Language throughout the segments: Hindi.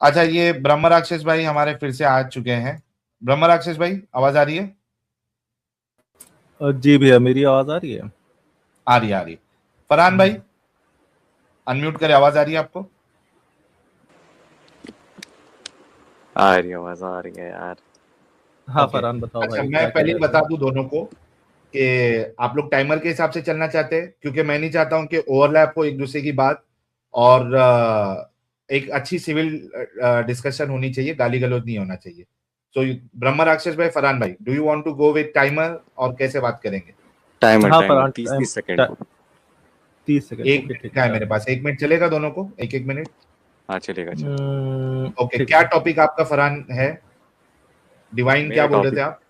अच्छा, ये ब्रह्म राक्षस भाई हमारे फिर से आ चुके हैं। ब्रह्म राक्षस भाई, आवाज आ रही है? जी भैया, मेरी आवाज आ रही है? आ रही है, आ रही है। फरहान भाई, अनम्यूट करें, आवाज आ रही है आपको? आ रही है, आवाज आ रही है यार। हाँ ओके। फरहान, बताओ अच्छा, भाई, मैं क्या कह पहले रहे ही थे? बता दूं दोनों को कि आप लोग टाइमर के हिसाब से चलना चाहते हैं, क्योंकि मैं नहीं चाहता हूं कि ओवरलैप हो एक दूसरे की बात। और एक अच्छी सिविल डिस्कशन होनी चाहिए, गाली गलौज नहीं होना चाहिए। सो ब्रह्म राक्षस भाई, फरहान भाई, do you want to go with timer और कैसे बात करेंगे? टाइमर हाँ टाइमर फरहान, 30 सेकंड। 30 सेकेंड, एक ओके मिनट ठीक का है है यार। मेरे पास, 1 मिनट चलेगा दोनों को, एक एक मिनट। हाँ चलेगा चलेगा। ओके, ठीक क्या है। टॉपिक आपका फरहान है? डिवाइन क्या मेरा बोल रहे थे टॉपिक आप?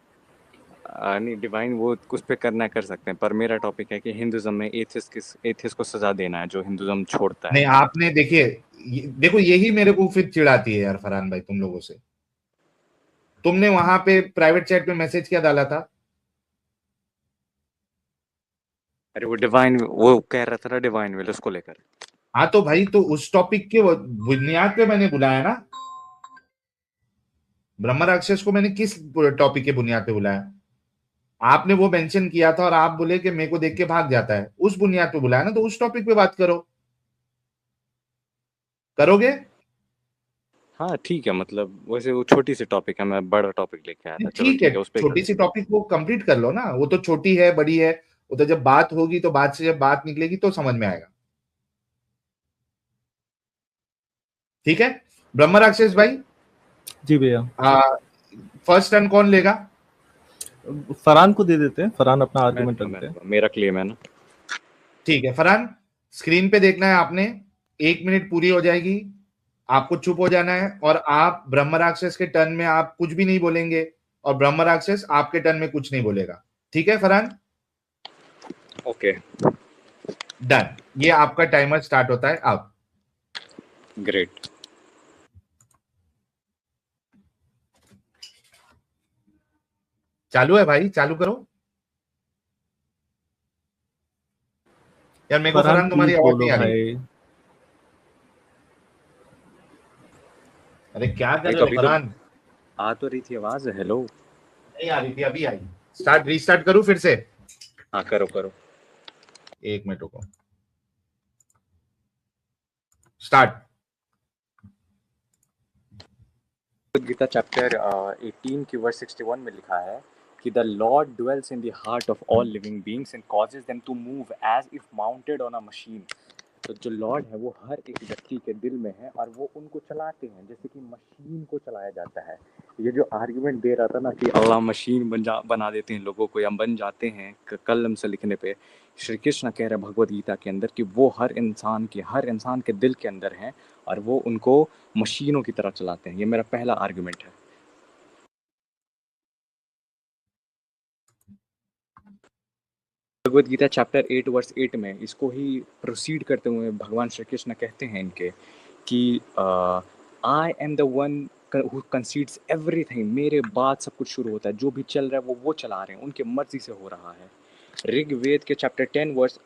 नहीं, डिवाइन वो उस पे करना कर सकते हैं, पर मेरा टॉपिक है कि हिंदुज्म में एथिस्ट को सजा देना है जो हिंदुज्म छोड़ता है। नहीं, आपने देखिए, देखो यही मेरे को फिर चिढ़ाती है यार फरहान भाई तुम लोगों से। तुमने वहां पे प्राइवेट चैट में मैसेज क्या डाला था? अरे वो डिवाइन, वो कह रहा था ना डिवाइन विल, उसको लेकर। हाँ तो भाई, तो उस टॉपिक के बुनियाद पे मैंने बुलाया ना। ब्रह्म राक्षस को मैंने किस टॉपिक के बुनियाद पे बुलाया? आपने वो मेंशन किया था और आप बोले कि मेरे को देख के भाग जाता है, उस बुनियाद पे बुलाया ना, तो उस टॉपिक पे बात करो। करोगे? हाँ ठीक है, मतलब वैसे वो छोटी सी टॉपिक है, मैं बड़ा टॉपिक लेके आया था, चलो ठीक है, ठीक है उस पे कर छोटी सी लेते हैं। टॉपिक को कंप्लीट कर लो ना, वो तो छोटी है बड़ी है, वो तो जब बात होगी तो बात से जब बात निकलेगी तो समझ में आएगा। ठीक है, ब्रह्म राक्षस भाई, जी भैया। फर्स्ट टर्न कौन लेगा? फरहान को दे देते हैं, फरहान अपना मैं आर्गुमेंट दूंगा मैं रखते हैं। दूंगा, मेरा क्लेम है ना। ठीक है फरहान, स्क्रीन पे देखना है आपने। 1 मिनट पूरी हो जाएगी, आपको चुप हो जाना है, और आप ब्रह्म राक्षस के टर्न में आप कुछ भी नहीं बोलेंगे, और ब्रह्म राक्षस आपके टर्न में कुछ नहीं बोलेगा। ठीक है फरहान? ओके। डन। ये आपका टाइमर स्टार्ट होता है अब। ग्रेट। चालू है भाई, चालू करो। यार मेरे को फरहान फरहान तुम्हारी प्लीज आवाज बोलो नहीं आ रही। भाई। अरे क्या कर भाई रहे तो हो अभी तो फरहान? आ तो रही थी आवाज, हेलो। नहीं आ रही थी, अभी आई। स्टार्ट, रीस्टार्ट करूं फिर से? हाँ करो करो। 1 मिनट रुको। स्टार्ट। भगवद गीता चैप्टर 18 की वर्स 61 में लिखा है कि the lord dwells in the heart of all living beings and causes them to move as if mounted on a machine. तो जो लॉर्ड है वो हर एक व्यक्ति के दिल में है और वो उनको चलाते हैं जैसे कि मशीन को चलाया जाता है। ये जो आर्गुमेंट दे रहा था ना कि अल्लाह मशीन बना देते हैं लोगों को या बन जाते हैं कलम से लिखने पे, श्री कृष्ण कह रहे हैं भगवद गीता के अंदर कि वो हर इंसान के दिल के अंदर हैं और वो उनको मशीनों की तरह चलाते हैं। ये मेरा पहला आर्गुमेंट है। भगवद गीता चैप्टर 8 वर्स 8 में इसको ही प्रोसीड करते हुए भगवान श्री कृष्ण कहते हैं इनके कि I am the one who कंसीड्स everything, मेरे बाद सब कुछ शुरू होता है, जो भी चल रहा है वो चला रहे हैं, उनके मर्जी से हो रहा है। ऋग्वेद के चैप्टर 10 वर्स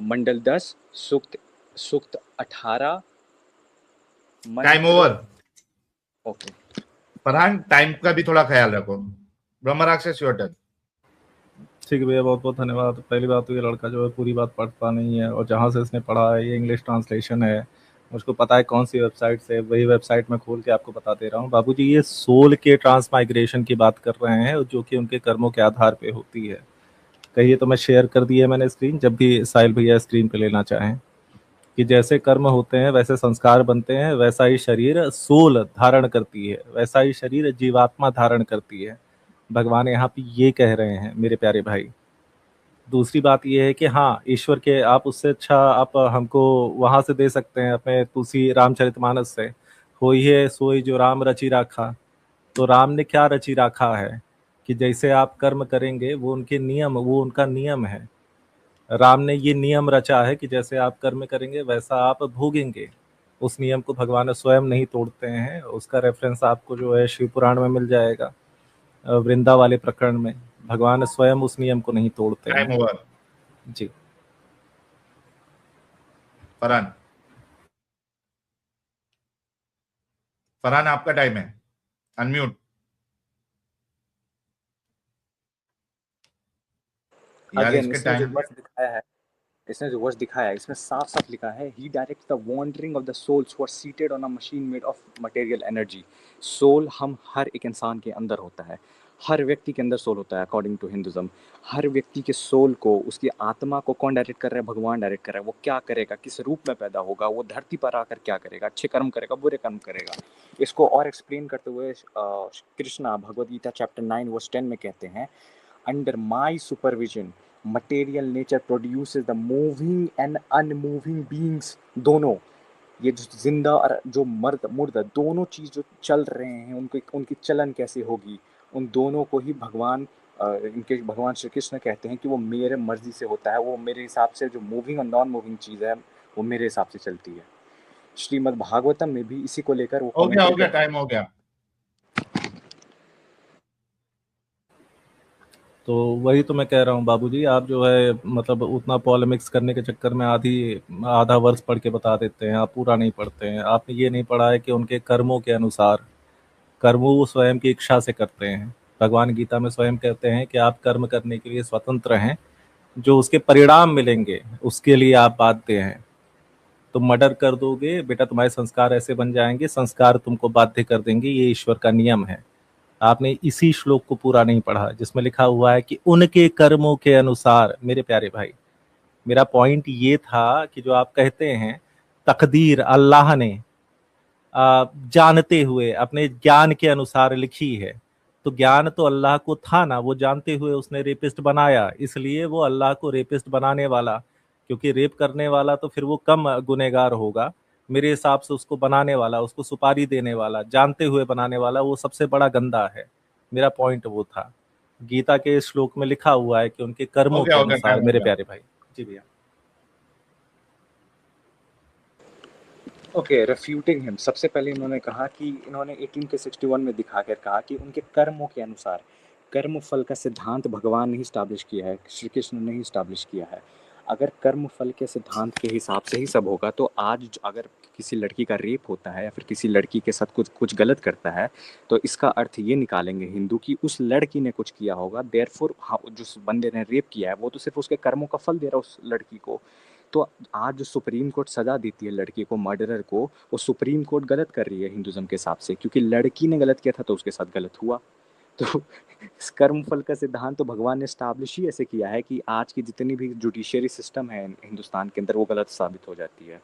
मंडल 10 सूक्त सूक्त 18 टाइम मंत्र। ओवर। ओके। फरहान, टाइम का भी थोड़ा ख्याल रखो। ब्रह्म राक्षस, योर टर्न। ठीक है भैया, बहुत बहुत धन्यवाद। पहली बात तो ये लड़का जो है पूरी बात पढ़ता नहीं है, और जहाँ से इसने पढ़ा है ये इंग्लिश ट्रांसलेशन है। मुझको पता है कौन सी वेबसाइट से, वही वेबसाइट मैं खोल के आपको बता दे रहा हूँ। बाबूजी, ये सोल के ट्रांसमाइग्रेशन की बात कर रहे हैं, जो कि उनके कर्मों के आधार पे होती है। कहिए तो मैं शेयर कर दी है मैंने स्क्रीन, जब भी साहिल भैया स्क्रीन पे लेना चाहें। कि जैसे कर्म होते हैं वैसे संस्कार बनते हैं, वैसा ही शरीर सोल धारण करती है, वैसा ही शरीर जीवात्मा धारण करती है। भगवान यहाँ पे ये कह रहे हैं मेरे प्यारे भाई। दूसरी बात ये है कि हाँ, ईश्वर के आप उससे अच्छा आप हमको वहां से दे सकते हैं, अपने तुलसी रामचरितमानस से। होइए सोई जो राम रचि राखा। तो राम ने क्या रचि राखा है? कि जैसे आप कर्म करेंगे वो उनके नियम, वो उनका नियम है। राम ने ये नियम रचा है कि जैसे आप कर्म करेंगे वैसा आप भोगेंगे। उस नियम को भगवान स्वयं नहीं तोड़ते हैं। उसका रेफरेंस आपको जो है शिव पुराण में मिल जाएगा। वृंदा वाले प्रकरण में भगवान स्वयं उस नियम को नहीं तोड़ते टाइम हैं। ओवर। जी। फरहान। फरहान आपका टाइम है, अनम्यूट। यार अगेन इसके इसने जो टाइम वर्स दिखाया है, इसमें साफ साफ लिखा है, he directs the wandering of the souls who are seated on a machine made of material energy. Soul हम हर एक इंसान के अंदर होता है, हर व्यक्ति के अंदर सोल होता है अकॉर्डिंग टू हिंदुज्म। हर व्यक्ति के सोल को, उसकी आत्मा को कौन डायरेक्ट कर रहा है? भगवान डायरेक्ट कर रहा है। वो क्या करेगा, किस रूप में पैदा होगा, वो धरती पर आकर क्या करेगा, अच्छे कर्म करेगा, बुरे कर्म करेगा। इसको और एक्सप्लेन करते हुए कृष्णा भगवद गीता चैप्टर 9 वर्स 10 में कहते हैं, under my supervision material nature produces the moving and unmoving beings। दोनों, ये जो जिंदा और जो मर्द मुर्दा दोनों चीज जो चल रहे हैं, उनकी उनकी चलन कैसे होगी, उन दोनों को ही भगवान इनके भगवान श्री कृष्ण कहते हैं कि वो मेरे मर्जी से होता है, वो मेरे हिसाब से जो मूविंग और नॉन मूविंग चीज है वो मेरे हिसाब से चलती है। श्रीमद् भागवतम में भी इसी को लेकर वो हो गया, कमेंट्री टाइम हो गया। तो वही तो मैं कह रहा हूँ बाबूजी, आप जो है मतलब उतना पॉलेमिक्स करने के चक्कर में आधा वर्ष पढ़ के बता देते हैं, आप पूरा नहीं पढ़ते हैं। आपने ये नहीं पढ़ा है कि उनके कर्मों के अनुसार, कर्म वो स्वयं की इच्छा से करते हैं। भगवान गीता में स्वयं कहते हैं कि आप कर्म करने के लिए स्वतंत्र हैं, जो उसके परिणाम मिलेंगे उसके लिए आप बाध्य हैं। तुम मर्डर कर दोगे बेटा, तुम्हारे संस्कार ऐसे बन जाएंगे, संस्कार तुमको बाध्य कर देंगे, ये ईश्वर का नियम है। आपने इसी श्लोक को पूरा नहीं पढ़ा जिसमें लिखा हुआ है कि उनके कर्मों के अनुसार। मेरे प्यारे भाई, मेरा पॉइंट ये था कि जो आप कहते हैं तकदीर अल्लाह ने जानते हुए अपने ज्ञान के अनुसार लिखी है, तो ज्ञान तो अल्लाह को था ना, वो जानते हुए उसने रेपिस्ट बनाया, इसलिए वो अल्लाह को रेपिस्ट बनाने वाला, क्योंकि रेप करने वाला तो फिर वो कम गुनहगार होगा, मेरे हिसाब से उसको बनाने वाला, उसको सुपारी देने वाला, जानते हुए बनाने वाला, वो सबसे बड़ा गंदा है। मेरा पॉइंट वो था। गीता के श्लोक में लिखा हुआ है कि उनके कर्मों के अनुसार। टाइम हो मेरे गया। प्यारे भाई जी भैया। ओके, रेफ्यूटिंग हिम, सबसे पहले इन्होंने कहा कि इन्होंने 18 के 61 में दिखाकर कहा कि उनके कर्मों के अनुसार, कर्म फल का सिद्धांत भगवान ने स्टैब्लिश किया है, श्री कृष्ण ने ही स्टैब्लिश किया है। अगर कर्म फल के सिद्धांत के हिसाब से ही सब होगा तो आज अगर किसी लड़की का रेप होता है या फिर किसी लड़की के साथ कुछ कुछ गलत करता है, तो इसका अर्थ ये निकालेंगे हिंदू कि उस लड़की ने कुछ किया होगा, देयरफॉर जो बंदे ने रेप किया है वो तो सिर्फ उसके कर्मों का फल दे रहा है उस लड़की को। तो आज जो सुप्रीम कोर्ट सजा देती है लड़की को, मर्डरर को, वो सुप्रीम कोर्ट गलत कर रही है हिंदुज्म के हिसाब से, क्योंकि लड़की ने गलत किया था तो उसके साथ गलत हुआ। तो इस कर्म फल का सिद्धांत तो भगवान ने स्टैब्लिश ही ऐसे किया है कि आज की जितनी भी जुडिशियरी सिस्टम है हिंदुस्तान के अंदर वो गलत साबित हो जाती है।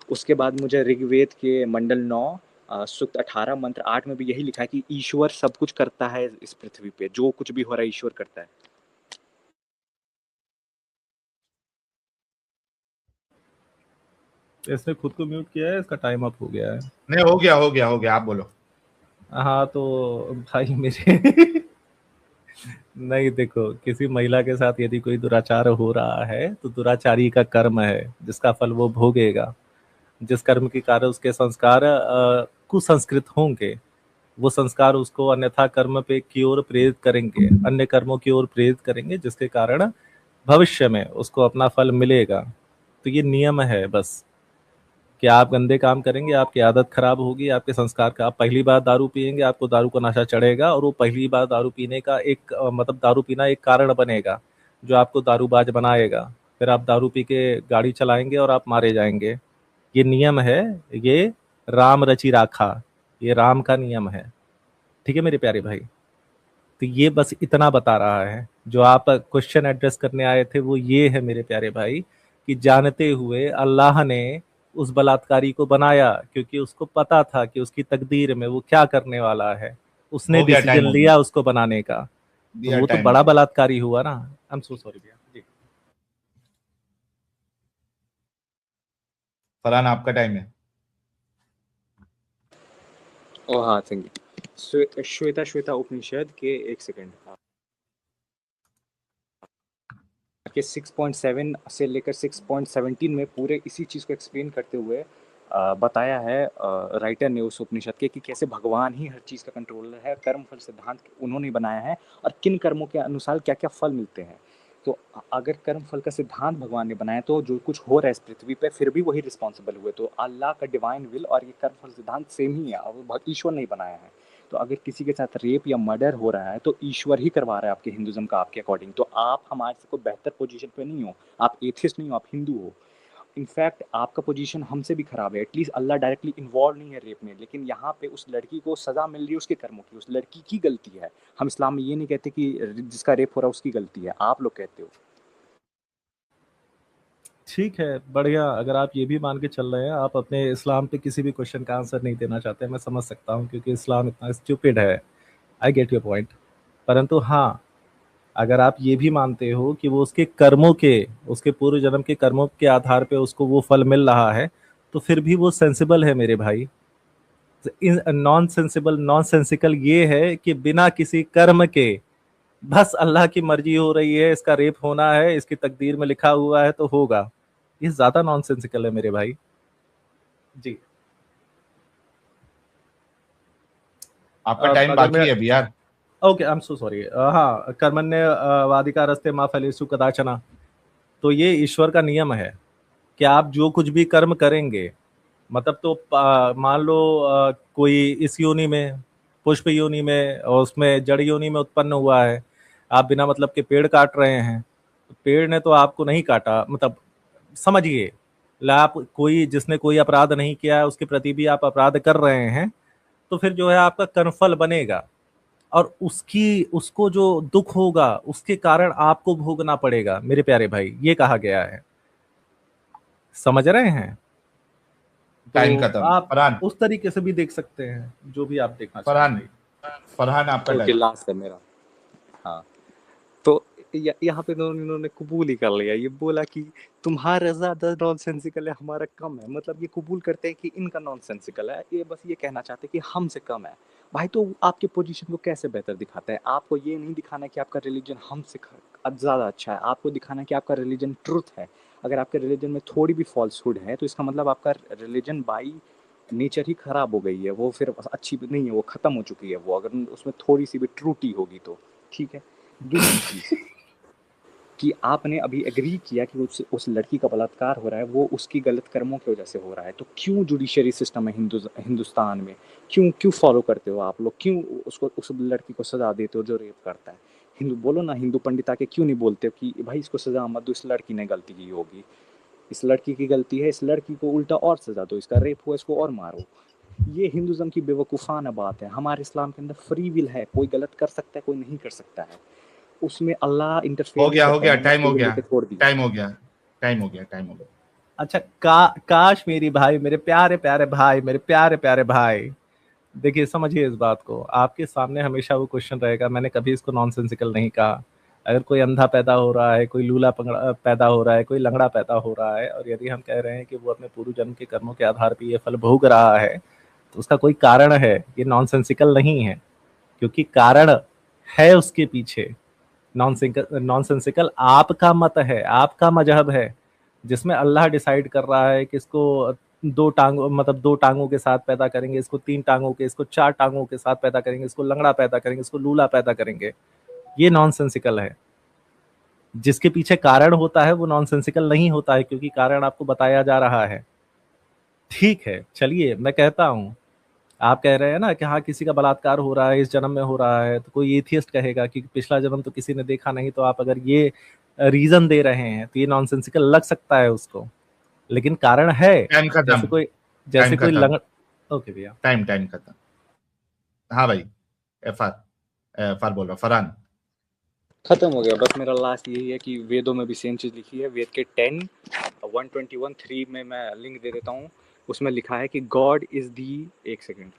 उसके बाद मुझे ऋग्वेद के मंडल 9 सूक्त 18 मंत्र 8 में भी यही लिखा है कि ईश्वर सब कुछ करता है इस पृथ्वी पे, जो कुछ भी हो रहा है ईश्वर करता है। इसने खुद को म्यूट किया है, इसका टाइम अप हो गया है। नहीं, हो गया, आप बोलो। हाँ तो भाई मेरे नहीं, देखो, किसी महिला के साथ यदि कोई दुराचार हो रहा है तो दुराचारी का कर्म है जिसका फल वो भोगेगा। जिस कर्म के कारण उसके संस्कार कुसंस्कृत होंगे, वो संस्कार उसको अन्यथा कर्म पे की ओर प्रेरित करेंगे, अन्य कर्मों की ओर प्रेरित करेंगे, जिसके कारण भविष्य में उसको अपना फल मिलेगा। तो ये नियम है बस, कि आप गंदे काम करेंगे, आपकी आदत खराब होगी, आपके संस्कार का, आप पहली बार दारू पिएंगे, आपको दारू का नशा चढ़ेगा, और वो पहली बार दारू पीने का एक मतलब दारू पीना एक कारण बनेगा जो आपको दारूबाज बनाएगा। फिर आप दारू पी के गाड़ी चलाएंगे और आप मारे जाएंगे। ये नियम है, ये राम रचि राखा, ये राम का नियम है। ठीक है मेरे प्यारे भाई, तो ये बस इतना बता रहा है। जो आप क्वेश्चन एड्रेस करने आए थे वो ये है मेरे प्यारे भाई, कि जानते हुए अल्लाह ने उस बलात्कारी को बनाया, क्योंकि उसको पता था कि उसकी तकदीर में वो क्या करने वाला है, उसने डिसीजन टाइम लिया उसको बनाने का, तो दिया वो तो टाइम बड़ा बलात्कारी हुआ ना। आई एम सो सॉरी भैया जी। फरहान आपका टाइम है। ओ हाँ संगी, श्वेता श्वेता उपनिषद के एक सेकंड के 6.7 से लेकर 6.17 में पूरे इसी चीज़ को एक्सप्लेन करते हुए बताया है राइटर ने उस उपनिषद के कि कैसे भगवान ही हर चीज़ का कंट्रोलर है, कर्म फल सिद्धांत उन्होंने बनाया है और किन कर्मों के अनुसार क्या क्या फल मिलते हैं। तो अगर कर्म फल का सिद्धांत भगवान ने बनाया तो जो कुछ हो रहा है इस पृथ्वी पे फिर भी वही रिस्पॉन्सिबल हुए। तो अल्लाह का डिवाइन विल और ये कर्म फल सिद्धांत सेम ही है, और ईश्वर ने बनाया है। तो अगर किसी के साथ रेप या मर्डर हो रहा है तो ईश्वर ही करवा रहा है आपके हिंदुज्म का आपके अकॉर्डिंग। तो आप हमारे से कोई बेहतर पोजीशन पे नहीं हो, आप एथिस्ट नहीं हो, आप हिंदू हो। इनफैक्ट आपका पोजीशन हमसे भी खराब है। एटलीस्ट अल्लाह डायरेक्टली इन्वॉल्व नहीं है रेप में, लेकिन यहाँ पे उस लड़की को सजा मिल रही है उसके कर्मों की, उस लड़की की गलती है। हम इस्लाम में ये नहीं कहते कि जिसका रेप हो रहा है उसकी गलती है, आप लोग कहते हो। ठीक है, बढ़िया। अगर आप ये भी मान के चल रहे हैं, आप अपने इस्लाम पे किसी भी क्वेश्चन का आंसर नहीं देना चाहते, मैं समझ सकता हूँ, क्योंकि इस्लाम इतना स्टूपिड है। I get your point. परंतु हाँ, अगर आप ये भी मानते हो कि वो उसके कर्मों के, उसके पूर्व जन्म के कर्मों के आधार पे उसको वो फल मिल रहा है, तो फिर भी वो सेंसिबल है मेरे भाई। नॉन सेंसिबल, नॉन सेंसिकल ये है कि बिना किसी कर्म के बस अल्लाह की मर्जी हो रही है, इसका रेप होना है, इसकी तकदीर में लिखा हुआ है तो होगा। ये ज्यादा नॉनसेंसिकल है मेरे भाई। जी। आपका टाइम अगर बाकी मैं है अभी यार। Okay, I am so sorry. हाँ, कर्मण्य वादिका रस्ते मा फलेषु कदाचन। तो ये ईश्वर का नियम है कि आप जो कुछ भी कर्म करेंगे, मतलब तो मान लो कोई इस योनि में, पुष्प योनि में और उसमें जड़ योनि में उत्पन्न हुआ है, आप बिना मतलब के पेड़ काट रहे हैं, तो पेड़ ने तो आपको नहीं काटा, मतलब समझिए, आप कोई जिसने कोई अपराध नहीं किया है उसके प्रति भी आप अपराध कर रहे हैं, तो फिर जो है आपका कर्मफल बनेगा, और उसकी उसको जो दुख होगा उसके कारण आपको भोगना पड़ेगा मेरे प्यारे भाई, ये कहा गया है। समझ रहे हैं? टाइम तो खत्म। आप फरहान, उस तरीके से भी देख सकते हैं, जो भी आप देखना चाहें फरहान, भाई। फरहान आपका ओके, टाइम। लास्ट है मेरा। हाँ, तो यहाँ पे इन्होंने कबूल ही कर लिया, ये बोला कि तुम्हारा ज्यादा नॉनसेंसिकल है, हमारा कम है। मतलब ये कबूल करते हैं कि इनका नॉनसेंसिकल है, ये बस ये कहना चाहते हैं कि हमसे कम है। भाई तो आपके पोजीशन को कैसे बेहतर दिखाता है? आपको ये नहीं दिखाना कि आपका रिलीजन हमसे ज्यादा अच्छा है, आपको दिखाना है कि आपका रिलीजन ट्रुथ है। अगर आपके रिलीजन में थोड़ी भी फॉल्सहुड है तो इसका मतलब आपका रिलीजन बाई नेचर ही खराब हो गई है, वो फिर अच्छी नहीं है, वो खत्म हो चुकी है। वो अगर उसमें थोड़ी सी भी त्रुटि होगी तो ठीक है। दूसरी चीज कि आपने अभी एग्री किया कि उस लड़की का बलात्कार हो रहा है, वो उसकी गलत कर्मों की वजह से हो रहा है। तो क्यों जुडिशरी सिस्टम है हिंदुस्तान में, क्यों क्यों फॉलो करते हो आप लोग? क्यों उसको उस लड़की को सजा देते हो जो रेप करता है? हिंदू बोलो ना, हिंदू पंडित आके क्यों नहीं बोलते हो कि भाई इसको सजा मत दो, इस लड़की ने गलती की होगी, इस लड़की की गलती है, इस लड़की को उल्टा और सजा दो, इसका रेप हुआ इसको और मारो। ये हिंदुज्म की बेवकूफ़ाना बात है। हमारे इस्लाम के अंदर फ्री विल है, कोई गलत कर सकता है, कोई नहीं कर सकता है। उसमें अल्लाह इंटरफेयर हो नहीं गया, हो करता गया, है, टाइम हो फ्री विल गया, देके छोड़ दिया। टाइम हो गया, टाइम हो गया, टाइम हो गया। अच्छा, काश मेरी भाई, मेरे प्यारे प्यारे भाई, मेरे प्यारे प्यारे भाई, देखिए समझिए इस बात को, आपके सामने हमेशा वो क्वेश्चन रहेगा, मैंने कभी इसको नॉनसेंसिकल नहीं कहा। अगर कोई अंधा पैदा हो रहा है, कोई लूला पैदा हो रहा है, कोई लंगड़ा पैदा हो रहा है, और यदि हम कह रहे हैं कि वो अपने पूर्व जन्म के कर्मों के आधार पर ये फल भोग रहा है, तो उसका कोई कारण है, ये नॉनसेंसिकल नहीं है, क्योंकि कारण है उसके पीछे। नॉनसेंसिकल आपका मत है, आपका मजहब है, जिसमें अल्लाह डिसाइड कर रहा है कि इसको दो टांगों, मतलब दो टांगों के साथ पैदा करेंगे, इसको तीन टांगों के, इसको चार टांगों के साथ पैदा करेंगे, इसको लंगड़ा पैदा करेंगे, इसको लूला पैदा करेंगे। ये नॉनसेंसिकल है। जिसके पीछे कारण होता है वो नॉनसेंसिकल नहीं होता है, क्योंकि कारण आपको बताया जा रहा है। ठीक है, चलिए मैं कहता हूं, आप कह रहे हैं ना कि हाँ किसी का बलात्कार हो रहा है, इस जन्म में हो रहा है, तो कोई एथियस्ट कहेगा कि पिछला जन्म तो किसी ने देखा नहीं, तो आप अगर ये रीजन दे रहे हैं तो ये नॉनसेंसिकल लग सकता है उसको, लेकिन कारण है। टाइम खत्म, जैसे कोई टाइम जैसे कोई खत्म, लंग ओके भैया। टाइम खत्म। हाँ भाई, एफ आर बोल रहा, फरहान। खत्म हो गया। बस मेरा लास्ट यही है कि वेदों में भी सेम चीज़ लिखी है। वेद के 10:121:3 में मैं लिंक दे देता हूँ, उसमें लिखा है कि गॉड इज दी, एक सेकेंड,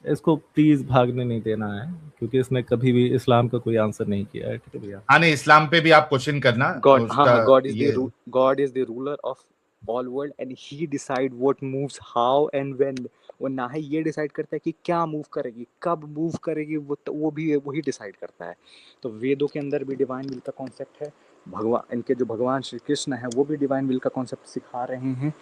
इसको प्लीज भागने नहीं देना है, क्योंकि इसने कभी भी इस्लाम का कोई आंसर नहीं किया है, ठीक है भैया। हाँ नहीं, इस्लाम पे भी आप क्वेश्चन करना गॉड, हाँ उसका। हाँ, ये God is the ruler of all world and he decide what moves how and when. वो ना ही ये डिसाइड करता है कि क्या मूव करेगी, कब मूव करेगी, वो भी वही डिसाइड करता है। तो वेदों के अंदर भी डिवाइन विल का कॉन्सेप्ट है। भगवान, इनके जो भगवान श्री कृष्ण है वो भी डिवाइन विल का कॉन्सेप्ट सिखा रहे हैं।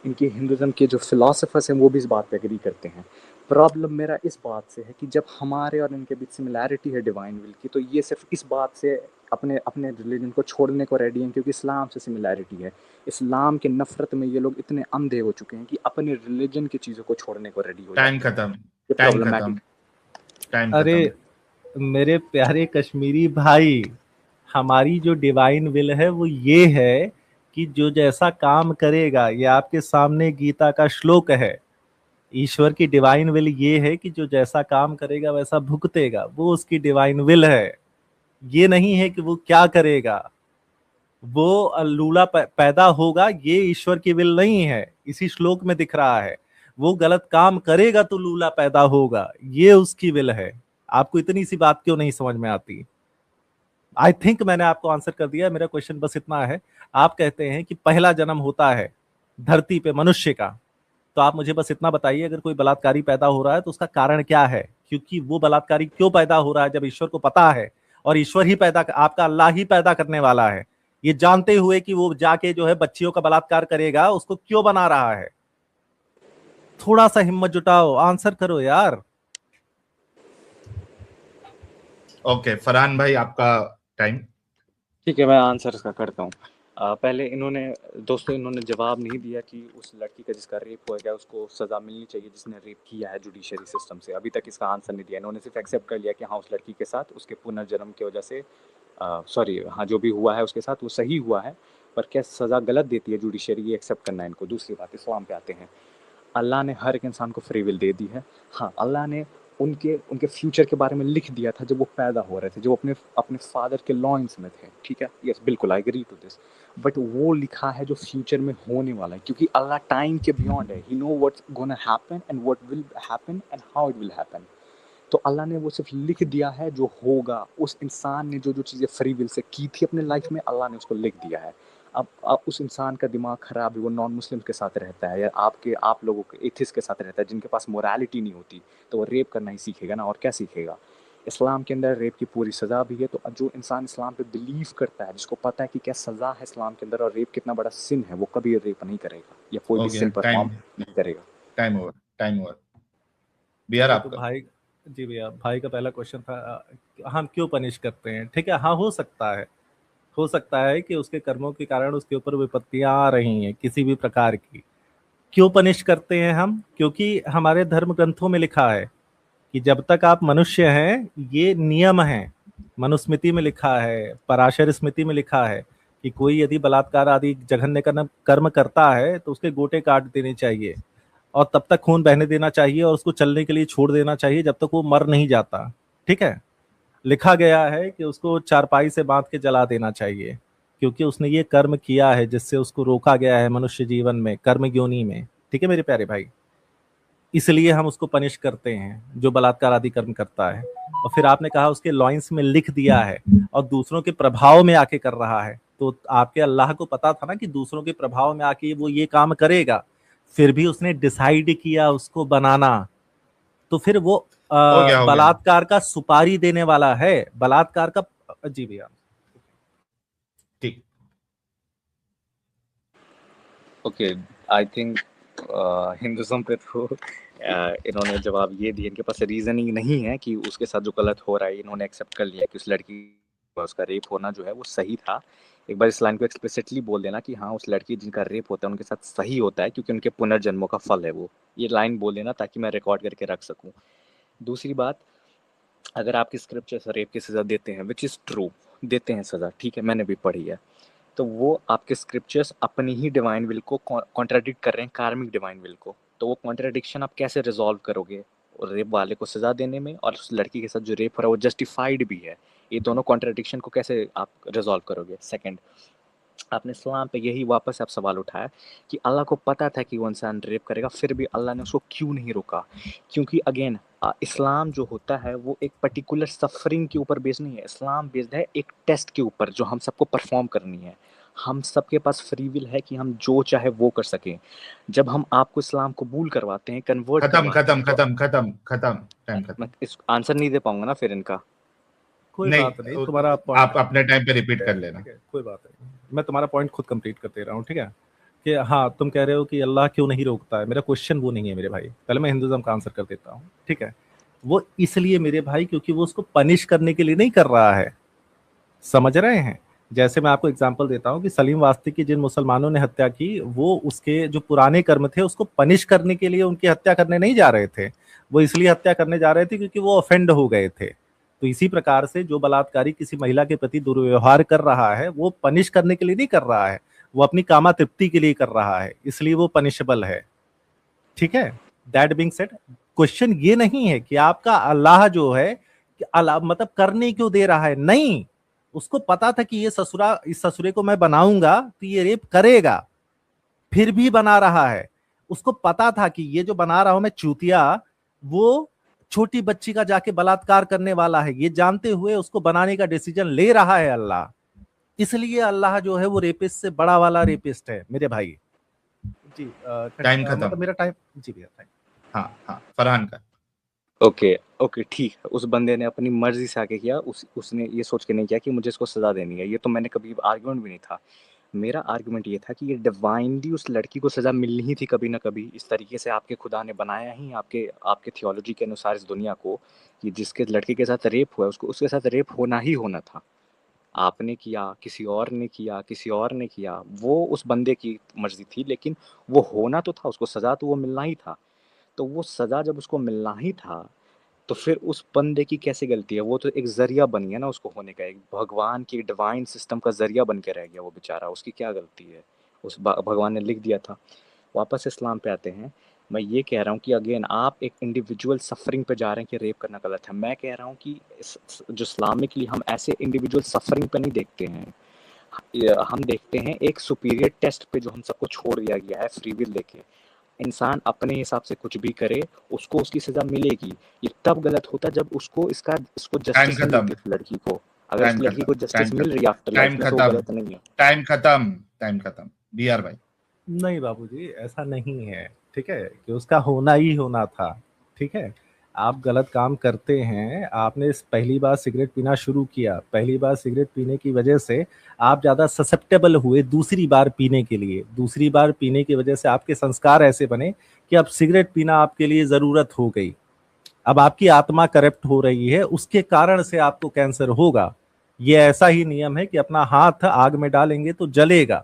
इनके हिंदुज्म के जो फिलोसफर्स हैं वो भी इस बात पे एग्री करते हैं। प्रॉब्लम मेरा इस बात से है कि जब हमारे और इनके बीच सिमिलैरिटी है डिवाइन विल की, तो ये सिर्फ इस बात से अपने अपने रिलीजन को छोड़ने को रेडी हैं क्योंकि इस्लाम से सिमिलैरिटी है। इस्लाम के नफरत में ये लोग इतने अंधे हो चुके हैं कि अपने रिलीजन की चीज़ों को छोड़ने को रेडी हो टाइम जाते हैं। खत्म, ये टाइम प्रॉब्लमैटिक। खत्म, टाइम अरे खत्म। मेरे प्यारे कश्मीरी भाई, हमारी जो डिवाइन विल है वो ये है कि जो जैसा काम करेगा, ये आपके सामने गीता का श्लोक है, ईश्वर की डिवाइन विल ये है कि जो जैसा काम करेगा वैसा भुगतेगा, वो उसकी डिवाइन विल है। ये नहीं है कि वो क्या करेगा, वो लूला पैदा होगा, ये ईश्वर की विल नहीं है, इसी श्लोक में दिख रहा है। वो गलत काम करेगा तो लूला पैदा होगा, ये उसकी विल है। आपको इतनी सी बात क्यों नहीं समझ में आती? आई थिंक मैंने आपको आंसर कर दिया। मेरा क्वेश्चन बस इतना है, आप कहते हैं कि पहला जन्म होता है धरती पे मनुष्य का, तो आप मुझे बस इतना बताइए, अगर कोई बलात्कारी पैदा हो रहा है तो उसका कारण क्या है? क्योंकि वो बलात्कारी क्यों पैदा हो रहा है जब ईश्वर को पता है, और ईश्वर ही पैदा, आपका अल्लाह ही पैदा करने वाला है, ये जानते हुए कि वो जाके जो है बच्चियों का बलात्कार करेगा, उसको क्यों बना रहा है? थोड़ा सा हिम्मत जुटाओ, आंसर करो यार। ओके फरहान भाई, आपका टाइम। ठीक है, मैं आंसर इसका करता हूँ। पहले इन्होंने जवाब नहीं दिया कि उस लड़की का जिसका रेप हुआ गया उसको सज़ा मिलनी चाहिए जिसने रेप किया है जुडिशरी सिस्टम से। अभी तक इसका आंसर नहीं दिया। इन्होंने सिर्फ एक्सेप्ट कर लिया कि हाँ, उस लड़की के साथ उसके पुनर्जन्म की वजह से हाँ, जो भी हुआ है उसके साथ वो सही हुआ है, पर क्या सज़ा गलत देती है जुडिशरी, ये एक्सेप्ट करना है इनको। दूसरी बात, इस्लाम पे आते हैं। अल्लाह ने हर एक इंसान को फ्री विल दे दी है। हाँ, अल्लाह ने उनके उनके फ्यूचर के बारे में लिख दिया था जब वो पैदा हो रहे थे, जो अपने अपने फादर के लॉइंस में थे। ठीक है, यस, बिल्कुल, I agree to this. But वो लिखा है जो फ्यूचर में होने वाला है, क्योंकि अल्लाह टाइम के बियॉन्ड है। He know what's gonna happen and what will happen and how it will happen. तो अल्लाह ने वो सिर्फ लिख दिया है जो होगा। उस इंसान ने जो जो चीज़ें फ्री विल से की थी अपने लाइफ में, अल्लाह ने उसको लिख दिया है। अब उस इंसान का दिमाग ख़राब है, वो नॉन मुस्लिम के साथ रहता है या आप लोगों के एथिस्ट के साथ रहता है जिनके पास मोरालिटी नहीं होती, तो वो रेप करना ही सीखेगा ना, और क्या सीखेगा? इस्लाम के अंदर रेप की पूरी सज़ा भी है। तो जो इंसान इस्लाम पे बिलीव करता है, जिसको पता है कि क्या सज़ा है इस्लाम के अंदर और रेप कितना बड़ा सिन है, वो कभी रेप नहीं करेगा या कोई भी सिन परफॉर्म नहीं करेगा। Time over, time over. Bihar तो आपका। भाई, जी भैया, भाई का पहला क्वेश्चन था हम क्यों पनिश करते हैं। ठीक है, हाँ, हो सकता है कि उसके कर्मों के कारण उसके ऊपर विपत्तियां आ रही हैं किसी भी प्रकार की। क्यों पनिश करते हैं हम? क्योंकि हमारे धर्म ग्रंथों में लिखा है कि जब तक आप मनुष्य हैं, ये नियम है। मनुस्मृति में लिखा है, पराशर स्मृति में लिखा है कि कोई यदि बलात्कार आदि जघन्य कर्म करता है तो उसके गोटे काट देने चाहिए, और तब तक खून बहने देना चाहिए, और उसको चलने के लिए छोड़ देना चाहिए जब तक वो मर नहीं जाता। ठीक है, लिखा गया है कि उसको चारपाई से बांध के जला देना चाहिए, क्योंकि उसने ये कर्म किया है जिससे उसको रोका गया है मनुष्य जीवन में, कर्म योनि में। ठीक है मेरे प्यारे भाई, इसलिए हम उसको पनिश करते हैं जो बलात्कार आदि कर्म करता है। और फिर आपने कहा उसके लॉइंस में लिख दिया है और दूसरों के प्रभाव में आके कर रहा है, तो आपके अल्लाह को पता था ना कि दूसरों के प्रभाव में आके वो ये काम करेगा, फिर भी उसने डिसाइड किया उसको बनाना। तो फिर वो हो गया। बलात्कार का सुपारी देने वाला है, बलात्कार का। जी भैया, ठीक। ओके, आई थिंक हिंदुज़म पे तो इन्होंने जवाब ये दिया, इनके पास रीज़निंग नहीं है कि उसके साथ जो गलत हो रहा है, इन्होंने एक्सेप्ट कर लिया कि उस लड़की का उसका रेप होना जो है वो सही था। एक बार इस लाइन को एक्सप्लिसिटली बोल देना कि हाँ, उस लड़की जिनका रेप होता है उनके साथ सही होता है क्योंकि उनके पुनर्जन्मों का फल है वो। ये लाइन बोल देना ताकि मैं रिकॉर्ड करके रख सकूँ। दूसरी बात, अगर आपके स्क्रिप्चर्स रेप की सज़ा देते हैं, विच इज़ ट्रू, देते हैं सज़ा, ठीक है, मैंने भी पढ़ी है, तो वो आपके स्क्रिप्चर्स अपनी ही डिवाइन विल को कॉन्ट्राडिक्ट कर रहे हैं, कार्मिक डिवाइन विल को। तो वो कॉन्ट्राडिक्शन आप कैसे रिजॉल्व करोगे? और रेप वाले को सज़ा देने में और उस लड़की के साथ जो रेप हो रहा है वो जस्टिफाइड भी है, ये दोनों कॉन्ट्राडिक्शन को कैसे आप रिजॉल्व करोगे? सेकंड, आपने इस्लाम पे यही वापस आप सवाल उठाया कि अल्लाह को पता था कि वो इंसान रेप करेगा, फिर भी अल्लाह ने उसको क्यों नहीं रोका? क्योंकि अगेन इस्लाम जो होता है वो एक पर्टिकुलर सफरिंग के ऊपर बेस्ड नहीं है। इस्लाम बेस्ड है एक टेस्ट के ऊपर जो हम सबको परफॉर्म करनी है। हम सबके पास फ्री विल है कि हम जो चाहे वो कर सकें। जब हम आपको इस्लाम कबूल करवाते हैं, कन्वर्ट खत्म करवाते खत्म हैं, तो खत्म खत्म खत्म, टाइम मैं खत्म। इस आंसर नहीं दे पाऊंगा ना फिर इनका। कोई बात नहीं, तुम्हारा नहीं, पॉइंट आप अपने टाइम पे रिपीट कर लेना। ठीक है, कोई बात नहीं, मैं तुम्हारा पॉइंट खुद कंप्लीट कर दे रहा हूँ। ठीक है, कि हाँ, तुम कह रहे हो कि अल्लाह क्यों नहीं रोकता है। मेरा क्वेश्चन वो नहीं है मेरे भाई, पहले मैं हिंदुज़म का आंसर कर देता हूँ। ठीक है, वो इसलिए मेरे भाई क्योंकि वो उसको पनिश करने के लिए नहीं कर रहा है, समझ रहे हैं? जैसे मैं आपको एग्जांपल देता हूँ कि सलीम वास्ती की जिन मुसलमानों ने हत्या की, वो उसके जो पुराने कर्म थे उसको पनिश करने के लिए उनकी हत्या करने नहीं जा रहे थे, वो इसलिए हत्या करने जा रहे थे क्योंकि वो ऑफेंड हो गए थे। तो इसी प्रकार से जो बलात्कारी किसी महिला के प्रति दुर्व्यवहार कर रहा है, वो पनिश करने के लिए नहीं कर रहा है, वो अपनी कामा तृप्ति के लिए कर रहा है, इसलिए वो पनिशेबल है। ठीक है? दैट बीइंग सेड, क्वेश्चन ये नहीं है कि आपका अल्लाह जो है कि अल्लाह मतलब करने क्यों दे रहा है, नहीं, उसको पता था कि ये ससुरा, इस ससुरे को मैं बनाऊंगा तो ये रेप करेगा, फिर भी बना रहा है। उसको पता था कि ये जो बना रहा हूं मैं चूतिया, वो छोटी बच्ची का जाके बलात्कार करने वाला है, ये जानते हुए उसको बनाने का डिसीजन ले रहा है अल्लाह। इसलिए अल्लाह जो है वो रेपिस्ट से बड़ा वाला रेपिस्ट है मेरे भाई जी। टाइम खत्म। मतलब मेरा टाइम जी भैया, टाइम। हाँ हाँ, फरहान का। ओके ओके ठीक है, उस बंदे ने अपनी मर्जी से आके किया, उसने ये सोच के नहीं किया कि मुझे इसको सजा देनी है, ये तो मैंने कभी आर्गुमेंट भी नहीं था। मेरा आर्गुमेंट ये था कि ये डिवाइनली उस लड़की को सजा मिलनी ही थी कभी ना कभी। इस तरीके से आपके खुदा ने बनाया ही आपके आपके थियोलॉजी के अनुसार इस दुनिया को, कि जिसके लड़के के साथ रेप हुआ उसको उसके साथ रेप होना ही होना था। आपने किया, किसी और ने किया, किसी और ने किया, वो उस बंदे की मर्जी थी, लेकिन वो होना तो था, उसको सजा तो वो मिलना ही था। तो वो सजा जब उसको मिलना ही था, तो फिर उस बंदे की कैसे गलती है? वो तो एक जरिया बन गया ना उसको होने का, एक भगवान की डिवाइन सिस्टम का जरिया बन के रह गया वो बेचारा। उसकी क्या गलती है? उस भगवान ने लिख दिया था। वापस इस्लाम पे आते हैं। मैं ये कह रहा हूँ कि अगेन आप एक इंडिविजुअल सफरिंग पे जा रहे हैं कि रेप करना गलत है। मैं कह रहा हूँ कि जो इस्लामिकली हम ऐसे इंडिविजुअल सफरिंग पे नहीं देखते हैं, हम देखते हैं एक सुपीरियर टेस्ट पे जो हम सबको छोड़ दिया गया है फ्री विल लेके। इंसान अपने हिसाब से कुछ भी करे, उसको उसकी सजा मिलेगी। ये तब गलत होता जब उसको इसको टाइम जस्टिस नहीं खत्म। मिलती उस लड़की को। अगर टाइम उस लड़की खत्म। को जस्टिस मिल रही है आफ्टर लाइफ टाइम में तो वो खत्म। गलत नहीं है। टाइम खत्म। टाइम खत्म। बीआर भाई। नहीं बाबूजी, ऐसा नहीं है। ठीक है, कि उसका होना ही होना था। ठीक है, आप गलत काम करते हैं, आपने पहली बार सिगरेट पीना शुरू किया, पहली बार सिगरेट पीने की वजह से आप ज़्यादा ससेप्टेबल हुए दूसरी बार पीने के लिए, दूसरी बार पीने की वजह से आपके संस्कार ऐसे बने कि अब सिगरेट पीना आपके लिए ज़रूरत हो गई। अब आपकी आत्मा करप्ट हो रही है, उसके कारण से आपको कैंसर होगा। ये ऐसा ही नियम है कि अपना हाथ आग में डालेंगे तो जलेगा।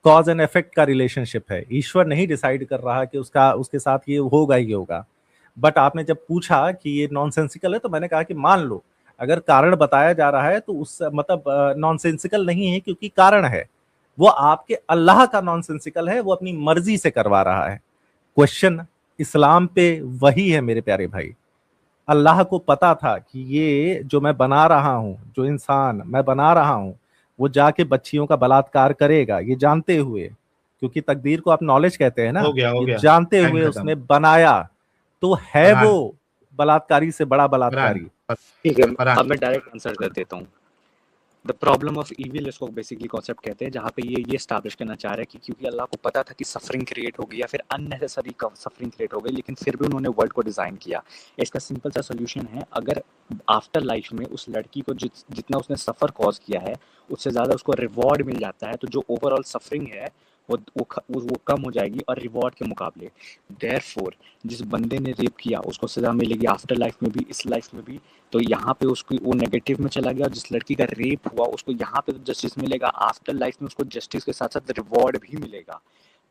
कॉज एंड इफेक्ट का रिलेशनशिप है। ईश्वर नहीं डिसाइड कर रहा कि उसका उसके साथ ये होगा ही होगा। बट आपने जब पूछा कि ये नॉनसेंसिकल है, तो मैंने कहा कि मान लो अगर कारण बताया जा रहा है तो उस मतलब नॉनसेंसिकल नहीं है, क्योंकि कारण है। वो आपके अल्लाह का नॉनसेंसिकल है, वो अपनी मर्जी से करवा रहा है। क्वेश्चन इस्लाम पे वही है मेरे प्यारे भाई। अल्लाह को पता था कि ये जो मैं बना रहा हूँ, जो इंसान मैं बना रहा हूँ, वो जाके बच्चियों का बलात्कार करेगा, ये जानते हुए। क्योंकि तकदीर को आप नॉलेज कहते हैं ना, हो ये गया। जानते टाइम हुए खत्म। उसने बनाया, तो है वो फरहान। बलात्कारी से बड़ा फरहान। बलात्कारी। ठीक है, फरहान। अब मैं डायरेक्ट आंसर कर देता हूँ। द प्रॉब्लम ऑफ इविल इसको बेसिकली कॉन्सेप्ट कहते हैं, जहाँ पे ये स्टैब्लिश करना चाह रहा है कि क्योंकि अल्लाह को पता था कि सफरिंग क्रिएट होगी या फिर अननेसेसरी सफरिंग क्रिएट हो गई, लेकिन फिर भी उन्होंने वर्ल्ड को डिज़ाइन किया। इसका सिंपल सा सोल्यूशन है, अगर आफ्टर लाइफ में उस लड़की को जितना उसने सफ़र कॉज किया है उससे ज़्यादा उसको रिवॉर्ड मिल जाता है, तो जो ओवरऑल सफरिंग है वो कम हो जाएगी और रिवॉर्ड के मुकाबले। देयरफॉर जिस बंदे ने रेप किया उसको सज़ा मिलेगी आफ्टर लाइफ में भी, इस लाइफ में भी। तो यहाँ पे उसको वो नेगेटिव में चला गया। जिस लड़की का रेप हुआ उसको यहाँ पे तो जस्टिस मिलेगा, आफ्टर लाइफ में उसको जस्टिस के साथ साथ रिवॉर्ड भी मिलेगा।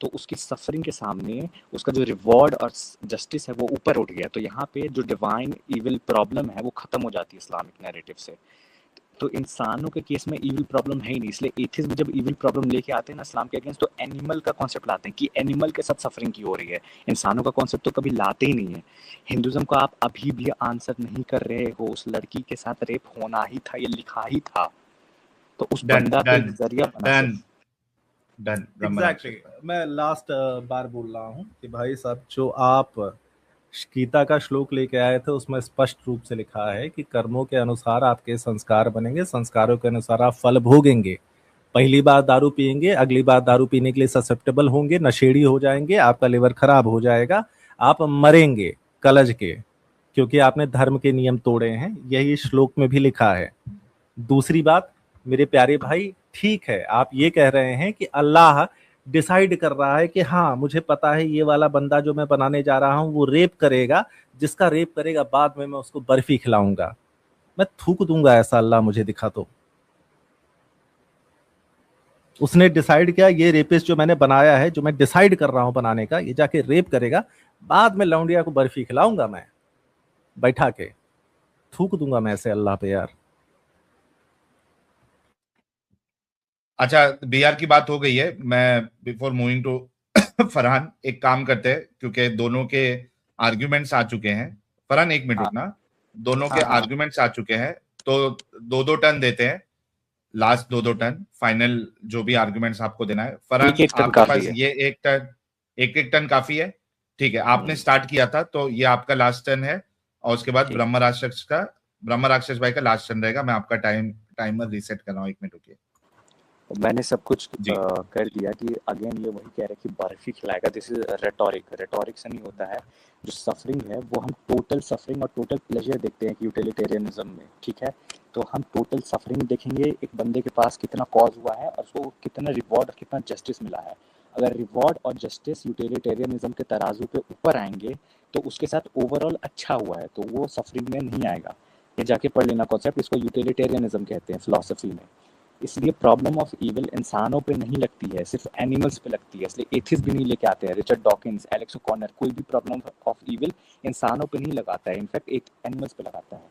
तो उसकी सफरिंग के सामने उसका जो रिवॉर्ड और जस्टिस है वो ऊपर उठ गया। तो यहाँ पे जो डिवाइन इविल प्रॉब्लम है वो खत्म हो जाती है इस्लामिक नैरेटिव से। तो इंसानों के केस में इविल प्रॉब्लम है ही नहीं, इसलिए एथिस्ट जब इविल प्रॉब्लम लेके आते हैं ना इस्लाम के अगेंस्ट, तो एनिमल का कॉन्सेप्ट लाते हैं कि एनिमल के साथ सफरिंग की हो रही है। इंसानों का कॉन्सेप्ट तो कभी लाते ही नहीं है। हिंदुज्म को आप अभी भी आंसर नहीं कर रहे हो। उस लड़की के साथ रेप होना ही था, ये लिखा ही था। तो उस बंदा पे एक जरिया बना। डन। एग्जैक्टली। मैं लास्ट बार बोल रहा हूँ कि भाई साहब, जो आप गीता का श्लोक लेके आए थे उसमें स्पष्ट रूप से लिखा है कि कर्मों के अनुसार आपके संस्कार बनेंगे, संस्कारों के अनुसार आप फल भोगेंगे। पहली बार दारू पिएंगे, अगली बार दारू पीने के लिए ससेप्टेबल होंगे, नशेड़ी हो जाएंगे, आपका लिवर खराब हो जाएगा, आप मरेंगे कलज के, क्योंकि आपने धर्म के नियम तोड़े हैं। यही श्लोक में भी लिखा है। दूसरी बात मेरे प्यारे भाई, ठीक है आप ये कह रहे हैं कि अल्लाह डिसाइड कर रहा है कि हाँ मुझे पता है ये वाला बंदा जो मैं बनाने जा रहा हूँ वो रेप करेगा, जिसका रेप करेगा बाद में मैं उसको बर्फी खिलाऊंगा। मैं थूक दूंगा ऐसा, अल्लाह मुझे दिखा तो। उसने डिसाइड किया ये रेपिस्ट जो मैंने बनाया है, जो मैं डिसाइड कर रहा हूं बनाने का, ये जाके रेप करेगा, बाद में लौंडिया को बर्फी खिलाऊंगा मैं, बैठा के थूक दूंगा मैं ऐसे अल्लाह पे यार। अच्छा, बीआर की बात हो गई है। मैं बिफोर मूविंग टू फरहान, एक काम करते हैं क्योंकि दोनों के आर्ग्यूमेंट्स आ चुके हैं। फरहान एक मिनट हाँ रुकना, दोनों के हाँ हाँ आर्ग्यूमेंट्स आ चुके हैं, तो दो दो टर्न देते हैं, लास्ट दो दो टर्न, फाइनल जो भी आर्ग्यूमेंट्स आपको देना है। फरहान, एक एक टन आपके काफी पास है। ये एक टर्न, एक एक टर्न काफी है। ठीक है, आपने स्टार्ट किया था तो ये आपका लास्ट टर्न है, और उसके बाद ठीक। ब्रह्म राक्षस भाई का लास्ट टर्न रहेगा। मैं आपका टाइमर रीसेट कर रहा हूँ, एक मिनट रुकिए। मैंने सब कुछ जी कर दिया कि अगेन ये वही कह रहे हैं कि बर्फी खिलाएगा। दिस इज रेटोरिक से नहीं होता है। जो सफरिंग है वो हम टोटल सफरिंग और टोटल प्लेजर देखते हैं कि यूटिलिटेरियनिज्म में, ठीक है। तो हम टोटल सफरिंग देखेंगे, एक बंदे के पास कितना कॉज हुआ है और उसको कितना रिवॉर्ड और कितना जस्टिस मिला है। अगर रिवॉर्ड और जस्टिस यूटिलिटेरियनिज्म के तराजू पे ऊपर आएंगे तो उसके साथ ओवरऑल अच्छा हुआ है, तो वो सफरिंग में नहीं आएगा। ये जाके पढ़ लेना कॉन्सेप्ट, इसको यूटिलिटेरियनिज्म कहते हैं फिलॉसफी में। इसलिए प्रॉब्लम ऑफ इविल इंसानों पे नहीं लगती है, सिर्फ एनिमल्स पे लगती है। इसलिए एथिस्ट भी नहीं लेके आते हैं, रिचर्ड डॉकिंस, एलेक्स ओकॉनर, कोई भी प्रॉब्लम ऑफ इविल इंसानों पे नहीं लगाता है, इनफैक्ट एक एनिमल्स पे लगाता है।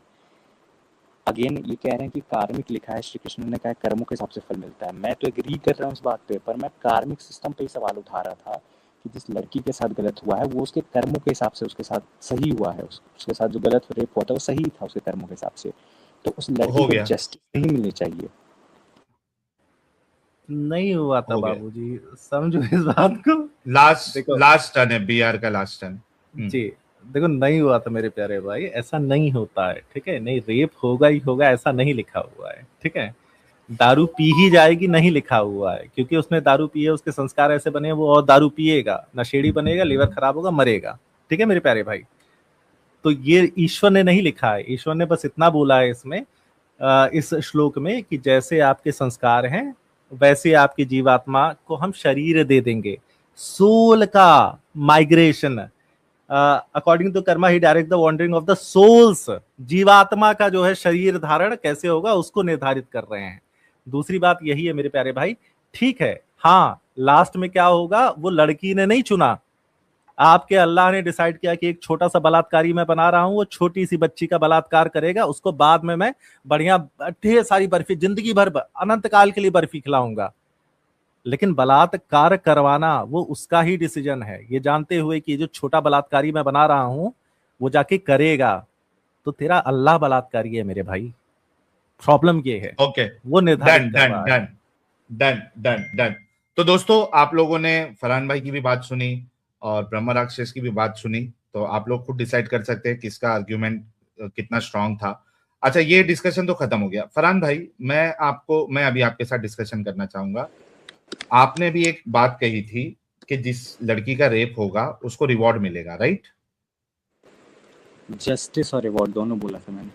अगेन ये कह रहे हैं कि कार्मिक लिखा है, श्री कृष्ण ने कहा कर्मों के हिसाब से फल मिलता है। मैं तो एग्री कर रहा हूँ इस बात पे, पर मैं कार्मिक सिस्टम पे ही सवाल उठा रहा था कि जिस लड़की के साथ गलत हुआ है वो उसके कर्मों के हिसाब से उसके साथ सही हुआ है, उसके साथ जो गलत रेप हुआ था वो सही था उसके कर्मों के हिसाब से, तो उस लड़की हो को गया, जस्टिस नहीं मिलनी चाहिए। नहीं हुआ था हो गया। बाबूजी, समझो इस बात को। लास्ट देखो लास्ट टर्न है बीआर का, लास्ट टर्न। जी, देखो नहीं हुआ था मेरे प्यारे भाई, ऐसा नहीं होता है, ठीक है। नहीं, रेप होगा ही होगा ऐसा नहीं लिखा हुआ है, ठीक है। दारू पी ही जाएगी नहीं लिखा हुआ है, क्योंकि उसने दारू पी है, उसके संस्कार ऐसे बने, वो और दारू पिएगा, नशेड़ी बनेगा, लीवर खराब होगा, मरेगा, ठीक है मेरे प्यारे भाई। तो ये ईश्वर ने नहीं लिखा है, ईश्वर ने बस इतना बोला है इसमें, इस श्लोक में, कि जैसे आपके संस्कार हैं वैसे आपकी जीवात्मा को हम शरीर दे देंगे। सोल का migration, according to karma he direct the wandering of the souls. जीवात्मा का जो है शरीर धारण कैसे होगा उसको निर्धारित कर रहे हैं। दूसरी बात यही है मेरे प्यारे भाई, ठीक है, हाँ, लास्ट में क्या होगा वो लड़की ने नहीं चुना, आपके अल्लाह ने डिसाइड किया कि एक छोटा सा बलात्कारी मैं बना रहा हूं, वो छोटी सी बच्ची का बलात्कार करेगा, उसको बाद में मैं बढ़िया ढेर सारी बर्फी, जिंदगी भर अनंत काल के लिए बर्फी खिलाऊंगा। लेकिन बलात्कार करवाना वो उसका ही डिसीजन है, ये जानते हुए कि जो छोटा बलात्कारी मैं बना रहा हूं वो जाके करेगा, तो तेरा अल्लाह बलात्कारी है मेरे भाई। प्रॉब्लम ये है, ओके, वो निर्धारित डन कर डन रहा है। Done done done done. तो दोस्तों, आप लोगों ने फरहान भाई की भी बात सुनी और ब्रह्म राक्षस की भी बात सुनी, तो आप लोग खुद डिसाइड कर सकते हैं किसका आर्ग्यूमेंट कितना स्ट्रांग था। अच्छा, ये डिस्कशन तो खत्म हो गया। फरहान भाई, मैं अभी आपके साथ डिस्कशन करना चाहूंगा। आपने भी एक बात कही थी कि जिस लड़की का रेप होगा उसको रिवॉर्ड मिलेगा, राइट? जस्टिस और रिवॉर्ड दोनों बोला था मैंने।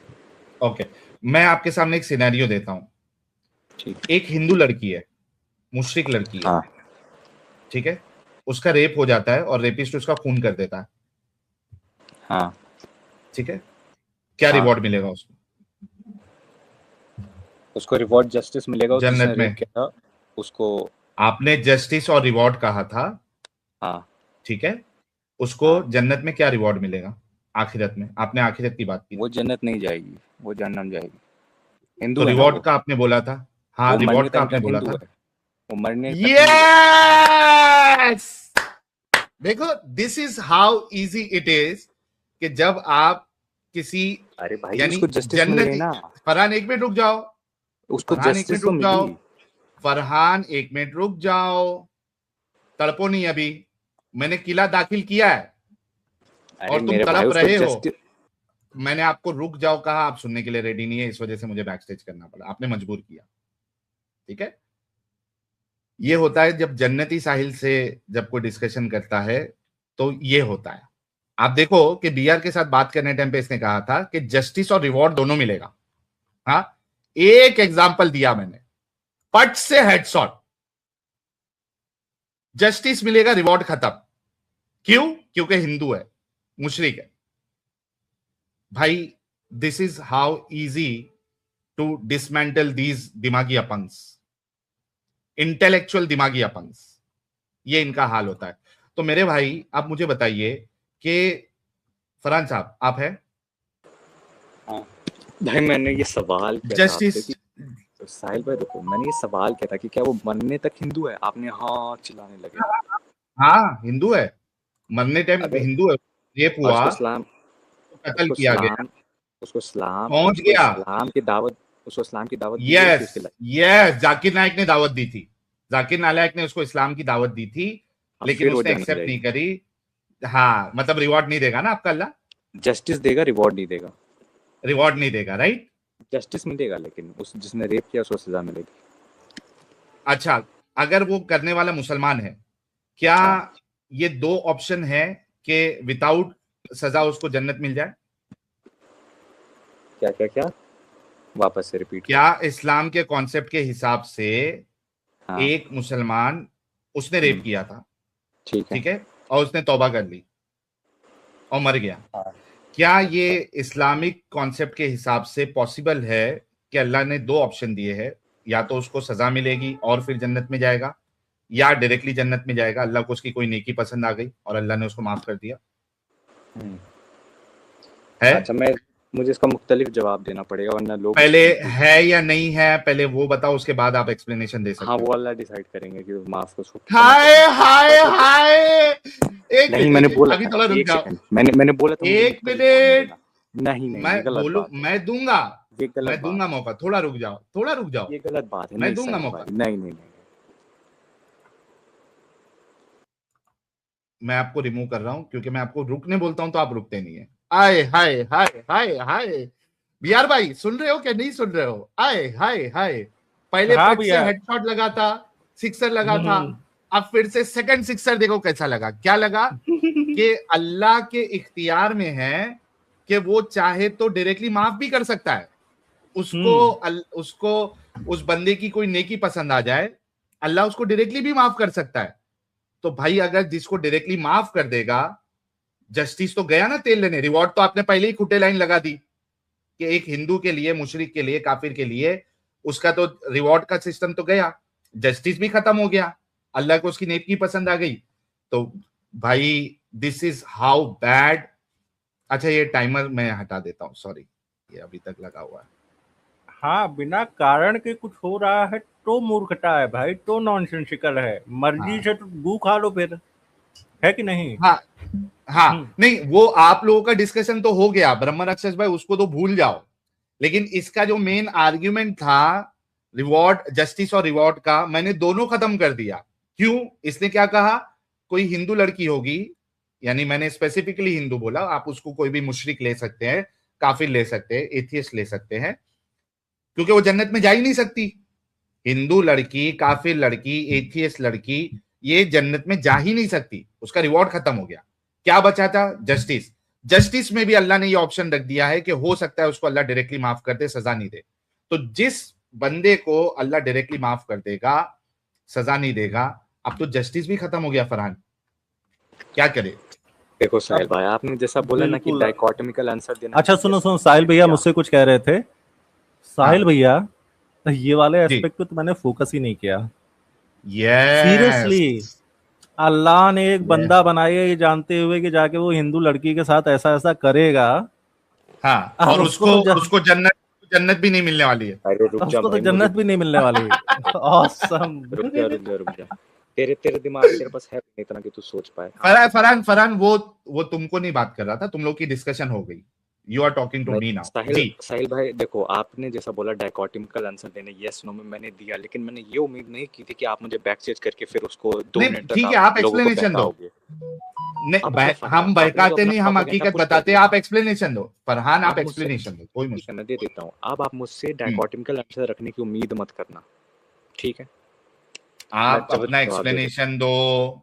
ओके, मैं आपके सामने एक सिनेरियो देता हूं। ठीक। एक हिंदू लड़की है, मुशरिक लड़की है, हाँ ठीक है, उसका रेप हो जाता है और रेपिस्ट उसका खून कर देता है, हाँ ठीक है, क्या हाँ। रिवॉर्ड मिलेगा उसको? उसको रिवॉर्ड जस्टिस मिलेगा, जिसने जन्नत रेप में। किया था उसको। आपने जस्टिस और रिवॉर्ड कहा था, हाँ ठीक है, उसको हाँ। जन्नत में क्या रिवॉर्ड मिलेगा? आखिरत में, आपने आखिरत की बात की वो थी, जन्नत नहीं जाएगी, वो जहन्नम जाएगी। तो हिंदू है ना रिवॉर्ड वो। का आपने बोला था। हाँ, वो मरने रिवॉर्ड का तक आपने बोला हिंदू था। है, वो मरने तक हिंदू है। यस, देखो, this is how easy it is कि जब आप किसी, अरे भाई यानी उसको जस्टिस मिल गई जन्नती, ना, फरहान एक मिनट रुक जाओ, उसको फरहान एक मिनट जस्टिस तो रुक मिली। जाओ, फरहान एक मिनट रुक जाओ, तड़पो नहीं अभी, मैंने किला दाखिल किया है अरे और तुम मेरे भाई तड़प उसको रहे हो। जस्टिस। मैंने आपको रुक जाओ कहा, आप सुनने के लिए रेडी नहीं है, इस वजह से मुझे बैक स्टेज करना पड़ा, आपने मजबूर किया, ठीक है। ये होता है जब जन्नती साहिल से जब कोई डिस्कशन करता है, तो ये होता है। आप देखो कि बीआर के साथ बात करने टाइम पे इसने कहा था कि जस्टिस और रिवॉर्ड दोनों मिलेगा। हाँ, एक एग्जांपल दिया मैंने, पट से हेडशॉट, जस्टिस मिलेगा, रिवॉर्ड खत्म। क्यों? क्योंकि हिंदू है, मुशरिक है। भाई, this is how easy to dismantle these दिमागी अपंग्स। इंटेलेक्चुअल दिमागी अपंग, ये इनका हाल होता है। तो मेरे भाई आप मुझे बताइए कि फरहान साहब आप हैं? हाँ भाई, मैंने ये सवाल किया था आपसे जस्टिस, कि साहिल भाई देखो, मैंने ये सवाल किया था कि क्या वो मरने तक हिंदू है? आपने हाँ चिल्लाने लगे। हाँ हिंदू है, मरने टाइम अगर हिंदू है, रेप और हुआ, कत्ल उसको किया गया, पहुंच उसको गया। इस्लाम की दावत दी गई थी यस उसके लिए। यस, जाकिर नायक ने दावत दी थी, जाकिर नायक ने उसको इस्लाम की दावत दी थी, लेकिन फिर वो उसने जन्नत एक्सेप्ट नहीं जाएगी। करी। हाँ मतलब रिवॉर्ड नहीं देगा ना आपका अल्लाह, जस्टिस देगा, रिवॉर्ड नहीं देगा। रिवॉर्ड नहीं देगा, राइट? जस्टिस मिलेगा, लेकिन उस जिसने रेप किया उसको सजा मिलेगी। अच्छा, अगर वो करने वाला मुसलमान है, क्या हाँ। ये दो ऑप्शन है कि विदाउट सजा उसको जन्नत मिल जाए? क्या क्या क्या वापस से रिपीट। क्या इस्लाम के कॉन्सेप्ट के हिसाब से हाँ एक मुसलमान, उसने रेप किया था, ठीक है। ठीक है, और उसने तौबा कर ली और मर गया, हाँ। क्या ये इस्लामिक कॉन्सेप्ट के हिसाब से पॉसिबल है कि अल्लाह ने दो ऑप्शन दिए हैं, या तो उसको सजा मिलेगी और फिर जन्नत में जाएगा, या डायरेक्टली जन्नत में जाएगा, अल्लाह को उसकी कोई नेकी पसंद आ गई और अल्लाह ने उसको माफ कर दिया है? अच्छा, मुझे इसका मुख्तलिफ जवाब देना पड़ेगा, वरना लोग पहले है या नहीं है, पहले वो बताओ, उसके बाद आप एक्सप्लेनेशन दे सकते हाँ हो। वो अल्लाह डिसाइड करेंगे कि माफ उसको। हाय हाय हाय, एक नहीं, मिनट, मैंने बोला अभी था, थोड़ा रुक एक जाओ, सेकंड, मैंने बोला था मुझे एक मुख्तलिफ जवाब मिनट, देना। नहीं नहीं, मैं ये गलत बोलू, बात है। मैं दूंगा, ये गलत मैं बात दूंगा है। मौका, थोड़ा रुक जाओ, थोड़ा रुक जाओ, ये गलत बात है। मैं नहीं दूंगा साहिल मौका। भाई, नहीं नहीं नहीं। मैं आपको रिमूव कर रहा हूं क्योंकि मैं आपको रुकने बोलता हूं तो आप रुकते नहीं है। आए हाय हाय हाय हाय, बिहार भाई सुन रहे हो क्या नहीं सुन रहे हो? आए हाय हाय, पहले हाँ पिच से भैया। हेडशॉट लगा था, सिक्सर लगा था, अब फिर से सेकंड सिक्सर देखो कैसा लगा। क्या लगा कि अल्लाह के इख्तियार में है कि वो चाहे तो डायरेक्टली माफ भी कर सकता है, उसको उस बंदे की कोई नेकी पसंद आ जाए, अल्लाह उसको डायरेक्टली भी माफ कर सकता है। तो भाई अगर जिसको डायरेक्टली माफ कर देगा, जस्टिस तो गया ना तेल लेने, रिवॉर्ड तो आपने पहले ही खुटे लाइन लगा दी कि एक हिंदू के लिए, मुशरिक के लिए, काफिर के लिए उसका तो रिवॉर्ड का सिस्टम तो गया, जस्टिस भी खत्म हो गया, अल्लाह को उसकी नेकी पसंद आ गई। तो भाई दिस इज हाउ बैड। अच्छा ये टाइमर मैं हटा देता हूँ, सॉरी, ये अभी तक लगा हुआ है। हाँ, बिना कारण के कुछ हो रहा है तो मूर्खता है भाई, तो नॉनसेंसिकल है। मर्जी से तो गू खा लो फिर, है कि नहीं? हाँ हाँ, नहीं वो आप लोगों का डिस्कशन तो हो गया ब्रह्म राक्षस भाई, उसको तो भूल जाओ, लेकिन इसका जो मेन आर्ग्यूमेंट था रिवॉर्ड, जस्टिस और रिवॉर्ड का, मैंने दोनों खत्म कर दिया। क्यों? इसने क्या कहा, कोई हिंदू लड़की होगी, यानी मैंने स्पेसिफिकली हिंदू बोला, आप उसको कोई भी मुशरिक ले सकते हैं, काफिर ले सकते हैं, एथियस्ट ले सकते हैं, क्योंकि वो जन्नत में जा ही नहीं सकती। हिंदू लड़की, काफिर लड़की, एथियस्ट लड़की, ये जन्नत में जा ही नहीं सकती, उसका रिवॉर्ड खत्म हो गया। क्या बचा था? जस्टिस। जस्टिस में भी अल्लाह ने ये ऑप्शन रख दिया है कि हो सकता है उसको अल्लाह डायरेक्टली माफ कर दे, सजा नहीं दे। तो जिस बंदे को अल्लाह डायरेक्टली माफ कर देगा, सजा नहीं देगा, अब तो जस्टिस भी खत्म हो गया। फरहान क्या करे? देखो साहिल भाई, आपने जैसा बोला ना कि बिल्कुल। डाइकोटॉमिकल आंसर देना। अच्छा सुनो साहिल भैया मुझसे कुछ कह रहे थे। साहिल भैया, ये वाले जी। एस्पेक्ट पे तो मैंने फोकस ही नहीं किया। यस, सीरियसली, अल्लाह ने एक बंदा बनाया ये जानते हुए कि जाके वो हिंदू लड़की के साथ ऐसा ऐसा करेगा। हाँ, अब और उसको उसको जन्नत भी नहीं मिलने वाली है। अरे रुक जा उसको तो भाई, जन्नत भी नहीं मिलने वाली। ऑसम। रुक जा। तेरे दिमाग, तेरे पास है इतना कि तू सोच पाए। फरहान वो तुमको नहीं बात कर रहा था, तुम लोग की डिस्कशन हो गई। You are talking to me now. Sahil भाई देखो, आपने जैसा बोला डाइकोटॉमिकल आंसर देने यस नो में मैंने दिया, लेकिन मैंने ये उम्मीद नहीं की थी कि आप मुझे बैक चेंज करके फिर उसको 2 मिनट तक ठीक है, आप एक्सप्लेनेशन दो। हम बहकाते नहीं, हम हकीकत बताते हैं, आप एक्सप्लेनेशन दो। फरहान आप एक्सप्लेनेशन दो, कोई मुश्किल मैं दे देता हूँ। अब आप मुझसे डाइकोटॉमिकल आंसर रखने की उम्मीद मत करना, ठीक है? आप अपना एक्सप्लेनेशन दो।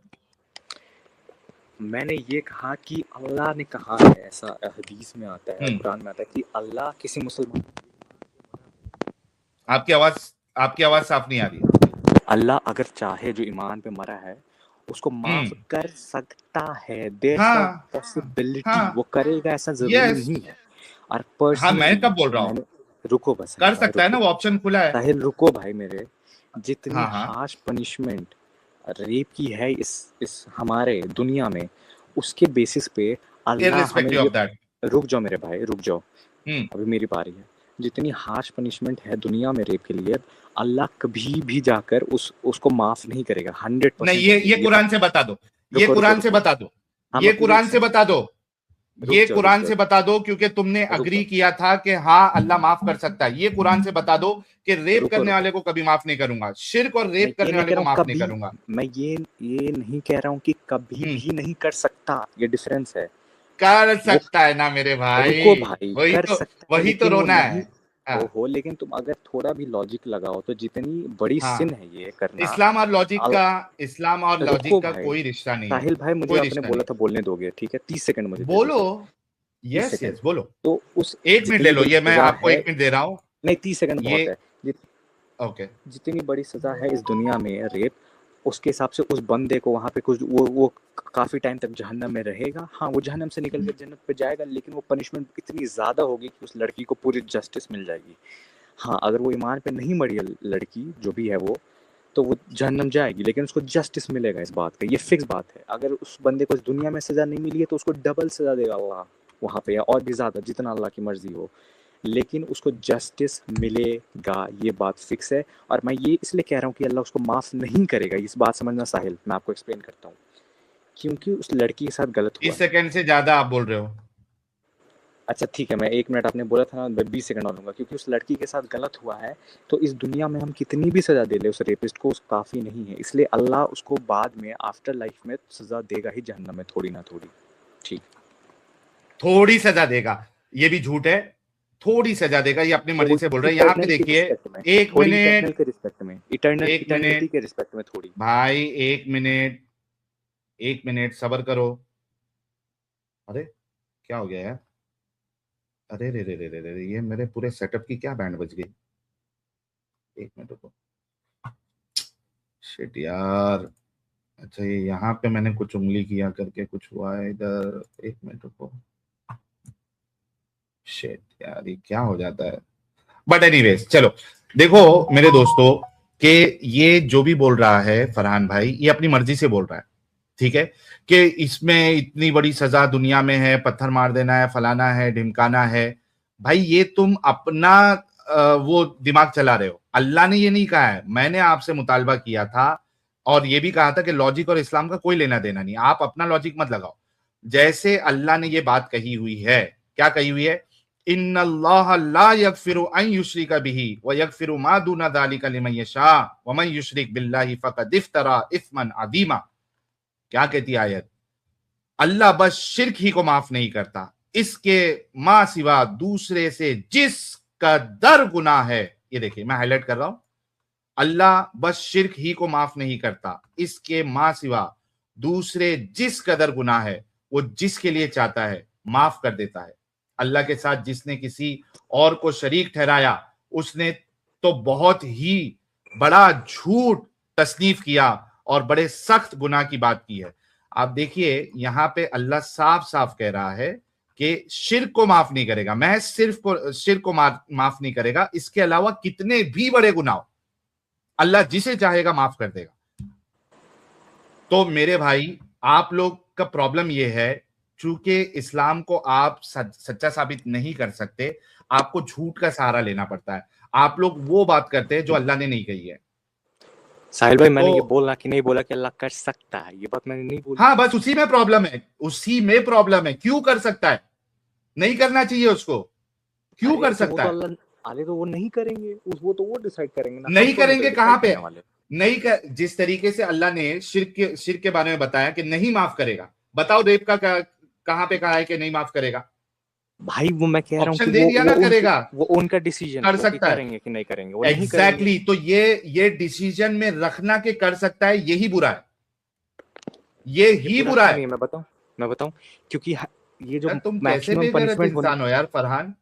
मैंने ये कहा कि अल्लाह ने कहा है, ऐसा हदीस में आता है, कुरान में आता है कि अल्लाह किसी मुसलमान। आपकी आवाज साफ नहीं आ रही है। अल्लाह अगर चाहे जो ईमान पे मरा है उसको माफ कर सकता है। देयर इज पॉसिबिलिटी वो करेगा, ऐसा जरूरी नहीं है। और पर्सनली मैं कब बोल रहा हूँ रुको बस, कर सकता है ना, वो ऑप्शन खुला है। साहिल रुको भाई मेरे, जितनी हाँ हाँ हार्श पनिशमेंट रेप की है इस हमारे दुनिया में, उसके बेसिस पे अल्लाह हमें इररिस्पेक्टिव ये, ऑफ दैट। रुक जाओ मेरे भाई, रुक जाओ, हम्म अभी मेरी बारी है। जितनी हार्श पनिशमेंट है दुनिया में रेप के लिए, अल्लाह कभी भी जाकर उसको माफ नहीं करेगा, 100% नहीं, नहीं। ये कुरान से बता दो, ये रुको रुको कुरान से रुको, बता दो, हाँ ये मैं पूरी कुरान से बता दो, ये रुक कुरान जाओ से बता दो, क्योंकि तुमने रुक अग्री जाओ, किया था कि हाँ अल्लाह माफ कर सकता है। ये कुरान से बता दो कि रेप रुको करने रुको, वाले को कभी माफ नहीं करूंगा, शिर्क और मैं रेप ये करने नहीं वाले कह को रहा हूँ माफ नहीं कभी, करूंगा। मैं ये नहीं कह रहा हूँ कि कभी हम्म भी नहीं कर सकता, ये डिफरेंस है। कर वो सकता है ना मेरे रुको भाई, भाई, वही कर तो, सकता है वही तो लेकिन वो रोना नहीं। है। हाँ ओहो, लेकिन तुम अगर थोड़ा भी लॉजिक लगाओ तो जितनी बड़ी सिन हाँ, है ये करना। इस्लाम और लॉजिक अल- का, इस्लाम और रुको लॉजिक का भाई, कोई रिश्ता नहीं है, साहिल भाई मुझे कोई आपने रिश्ता बोला नहीं था बोलने दोगे, ठीक है, 30 सेकंड मुझे है। दे दो बोलो, सिर्फ, 30 यस सेकंड। यस बोलो। तो उस 1 मिनट ले जितनी लो, बड़ी ये मैं सजा आपको है, 1 मिनट दे रहा हूँ। नहीं 30 सेकंड ये बहुत है, ओके, जितनी बड़ी सजा है इस दुनिया में रेप, उसके हिसाब से उस बंदे को वहां पे कुछ वो काफी टाइम तक जहन्नम में रहेगा। हाँ वो जहन्नम से निकल कर जन्नत पे जाएगा, लेकिन वो पनिशमेंट इतनी ज्यादा होगी कि उस लड़की को पूरी जस्टिस मिल जाएगी। हाँ अगर वो ईमान पे नहीं मरी है लड़की जो भी है वो, तो वो जहन्नम जाएगी, लेकिन उसको जस्टिस मिलेगा, इस बात का ये फिक्स बात है। अगर उस बंदे को इस दुनिया में सजा नहीं मिली है तो उसको डबल सजा देगा अल्लाह वहाँ पे, या और भी ज़्यादा जितना अल्लाह की मर्जी हो, लेकिन उसको जस्टिस मिलेगा, ये बात फिक्स है। और मैं ये इसलिए कह रहा हूँ कि अल्लाह उसको माफ़ नहीं करेगा, इस बात समझना साहिल, मैं आपको एक्सप्लेन करता हूँ। क्योंकि उस लड़की के साथ गलत हुआ 30 है। सेकंड से ज्यादा आप बोल रहे हो। अच्छा ठीक है, मैं 1 मिनट, आपने बोला था ना, मैं 20 सेकंड और लूँगा। क्योंकि उस लड़की के साथ गलत हुआ है, तो इस दुनिया में हम कितनी भी सज़ा दे ले उस रेपिस्ट को, उस काफ़ी नहीं है, इसलिए अल्लाह उसको बाद में आफ्टर लाइफ में सज़ा देगा ही जहन्नम में, थोड़ी ना थोड़ी। ठीक, थोड़ी सजा देगा, ये भी झूठ है। थोड़ी सजा देगा, ये अपनी मर्जी से बोल रहे हैं। यहाँ पे इटर्नल के देखिए, रिस्पेक्ट में, 1 थोड़ी इटर्नल मिनट, के रिस्पेक्ट में, 1 इटर्निटी मिनट के रिस्पेक्ट में थोड़ी। भाई, 1 मिनट, 1 मिनट सबर करो। अरे क्या हो गया यार? अरे रे रे रे रे रे, ये मेरे पूरे सेटअप की क्या बैंड बज गई? 1 मिनट रुको, शिट यार। अच्छा, ये यहाँ पे मैंने कुछ उंगली किया करके कुछ हुआ है इधर। 1 मिनट रुको, शिट यार, ये क्या हो जाता है? बट एनीवेज, चलो देखो मेरे दोस्तों, कि ये जो भी बोल रहा है फरहान भाई, ये अपनी मर्जी से बोल रहा है, ठीक है, कि इसमें इतनी बड़ी सजा दुनिया में है, पत्थर मार देना है, फलाना है, ढिमकाना है। भाई ये तुम अपना वो दिमाग चला रहे हो। अल्लाह ने ये नहीं कहा है, मैंने आपसे मुतालबा किया था और ये भी कहा था कि लॉजिक और इस्लाम का कोई लेना देना नहीं, आप अपना लॉजिक मत लगाओ। जैसे अल्लाह ने ये बात कही हुई है, क्या कही हुई है? इन्नल्लाह ला यगफिरु अन युश्रिका बिही व यगफिरु मा दूना ज़ालिका लिमन यशा व मन युश्रिक बिल्लाहि फक़द इफ्तरा इस्मन अज़ीमा। क्या कहती है आयत? अल्लाह बस शिर्क ही को माफ नहीं करता, इसके मां सिवा दूसरे से जिस कदर गुनाह है, ये देखिए मैं हाईलाइट कर रहा हूं, अल्लाह बस शिर्क ही को माफ नहीं करता, इसके मां सिवा दूसरे जिस कदर गुनाह है वो जिसके लिए चाहता है माफ कर देता है। अल्लाह के साथ जिसने किसी और को शरीक ठहराया, उसने तो बहुत ही बड़ा झूठ तस्नीफ किया और बड़े सख्त गुनाह की बात की है। आप देखिए यहाँ पे अल्लाह साफ साफ कह रहा है कि शिर्क को माफ नहीं करेगा, मैं शिर्क को माफ नहीं करेगा, इसके अलावा कितने भी बड़े गुनाह अल्लाह जिसे चाहेगा माफ कर देगा। तो मेरे भाई, आप लोग का प्रॉब्लम यह है, चूंकि इस्लाम को आप सच्चा साबित नहीं कर सकते, आपको झूठ का सहारा लेना पड़ता है। आप लोग वो बात करते हैं जो अल्लाह ने नहीं कही है। साहिल भाई मैंने तो ये बोला कि नहीं बोला कि अल्लाह कर सकता है, ये बात मैंने नहीं बोली। हाँ, बस उसी में प्रॉब्लम है, उसी में प्रॉब्लम है। क्यों कर सकता है? नहीं करना चाहिए उसको। क्यों कर तो वो सकता तो है? अल्लाह आले तो वो नहीं करेंगे, वो तो वो डिसाइड करेंगे ना, नहीं हम तो करेंगे, decide कहां पे? करने वाले। नहीं कर, जिस तरीके से अल्लाह ने शिर्क के बारे में बताया कि नहीं माफ करेगा, बताओ रेप का कहां पे कहा है कि नहीं माफ करेगा? भाई वो मैं कह रहा हूँ कि ऑप्शन दे दिया ना, करेगा, वो उनका डिसीजन कर है, वो कि सकता है। करेंगे कि नहीं करेंगे, वो नहीं करेंगे। एग्जैक्टली, तो ये डिसीजन में रखना के कर सकता है, यही बुरा है, ये ही बुरा क्यों नहीं है। है, मैं बताऊं, क्योंकि ये जो यार तुम कैसे मैक्सिमम बेगैरत पनिशमेंट होने, इंसान हो यार फरहान।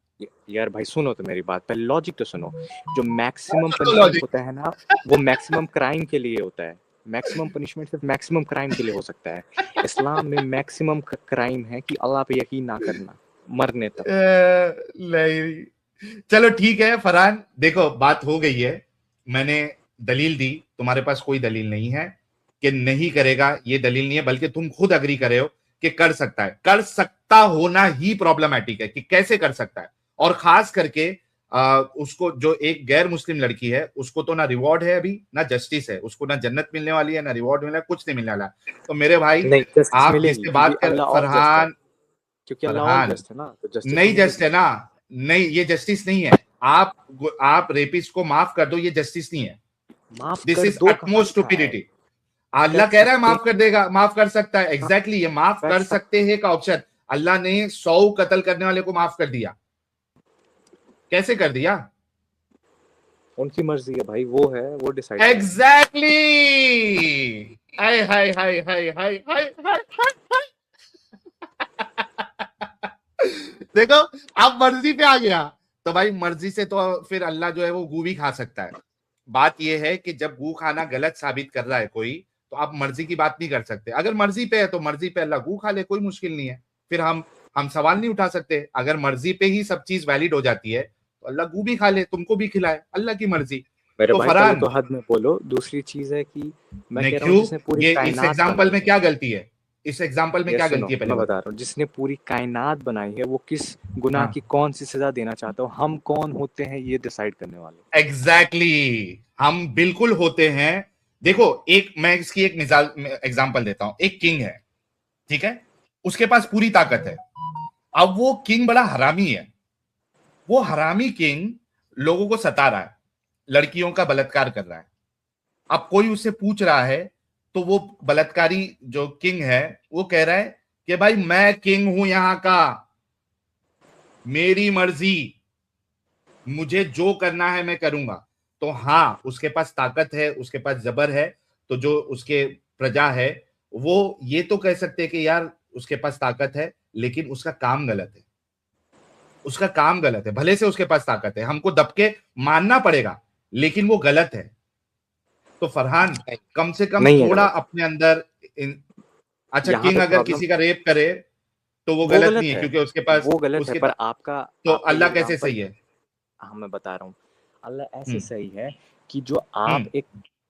यार भाई सुनो तो मेरी बात, पहले लॉजिक तो सुनो। जो मैक्सिमम तो पनिशमेंट लॉजिक, होता है ना, वो मैक्सिमम क्राइम के लिए होता है। मैक्सिमम पनिशमेंट सिर्फ मैक्सिमम क्राइम के लिए हो सकता है। इस्लाम में मैक्सिमम क्राइम है कि अल्लाह पे यकीन ना करना मरने तक। नहीं, चलो ठीक है फरहान, देखो बात हो गई है, मैंने दलील दी, तुम्हारे पास कोई दलील नहीं है कि नहीं करेगा, ये दलील नहीं है, बल्कि तुम खुद अग्री करे हो कि कर सकता है। कर सकता होना ही प्रॉब्लमैटिक है कि कैसे कर सकता है। और खास करके उसको, जो एक गैर मुस्लिम लड़की है, उसको तो ना रिवॉर्ड है अभी, ना जस्टिस है, उसको ना जन्नत मिलने वाली है, ना रिवॉर्ड मिलना है, कुछ नहीं मिलने वाला। तो मेरे भाई, नहीं, जस्टिस आप मिलेगी जिससे क्योंकि बात कर, अल्लाह और जस्ट है, फरहान, क्योंकि अल्लाह और फरहान जस्ट है ना, तो जस्टिस तो नहीं जस्ट मिलेगी। है ना, नहीं ये जस्टिस नहीं है। आप रेपिस्ट को माफ कर दो, ये जस्टिस नहीं है। माफ दिस कर इज दो कहाँ अटमोस्ट लिखा है? स्टुपिडिटी। अल्लाह कर कह रहा है सकते माफ कर देगा, माफ कर सकता है, हाँ, एग्जैक्टली ये माफ कर कर सक सकते हैं का ऑप्शन। अल्लाह ने 100 कत्ल करने वाले को माफ कर दिया, कैसे कर दिया? उनकी मर्जी है भाई, वो है, वो डिसाइड एग्जैक्टली। हाय हाय हाय हाय हाय हाय हाय हाय। देखो, अब मर्जी पे आ गया तो भाई, मर्जी से तो फिर अल्लाह जो है वो गू भी खा सकता है। बात यह है कि जब गू खाना गलत साबित कर रहा है कोई, तो आप मर्जी की बात नहीं कर सकते। अगर मर्जी पे है तो मर्जी पे अल्लाह गू खा ले, कोई मुश्किल नहीं है। फिर हम सवाल नहीं उठा सकते। अगर मर्जी पे ही सब चीज वैलिड हो जाती है तो अल्लाह गू भी खा ले, तुमको भी खिलाए, अल्लाह की मर्जी। मेरे तो भाई पहले फरहान, तो हद में बोलो। दूसरी चीज है कि मैं नहीं कह रहा हूँ क्यों, जिसने पूरी ये इस कायनात एग्जाम्पल बनाई में है, क्या गलती है? इस एग्जाम्पल में ये क्या सुनो गलती है, पहले मैं बता बताओ। रहा हूँ, जिसने पूरी कायनात बनाई है वो किस गुनाह हाँ, की कौन सी सजा देना चाहता हो, हम कौन होते हैं ये डिसाइड करने वाले? एग्जैक्टली हम बिल्कुल होते हैं। देखो, मैं इसकी एक मिसाल एग्जांपल देता हूं। एक किंग है, ठीक है, उसके पास पूरी ताकत है। अब वो किंग बड़ा हरामी है। वो हरामी किंग लोगों को सता रहा है, लड़कियों का बलात्कार कर रहा है। अब कोई उससे पूछ रहा है तो वो बलात्कारी जो किंग है वो कह रहा है कि भाई मैं किंग हूं यहां का, मेरी मर्जी, मुझे जो करना है मैं करूंगा। तो हाँ, उसके पास ताकत है, उसके पास जबर है। तो जो उसके प्रजा है वो ये तो कह सकते हैं कि यार उसके पास ताकत है, लेकिन उसका काम गलत है। उसका काम गलत है, भले से उसके पास ताकत है, हमको दबके मानना पड़ेगा, लेकिन वो गलत है। तो फरहान, कम से कम नहीं है थोड़ा गलत, अपने अंदर अच्छा, यहाँ किंग पे अगर प्रॉब्लम किसी का रेप करे तो वो वो गलत नहीं गलत है, है, क्योंकि उसके पास वो गलत है, उसके पर आपका तो आपका ये अल्लाह कैसे एग्जांपल, सही है? हाँ मैं बता रहा हूँ, अल्लाह ऐसे हम्म सही है कि जो हम्म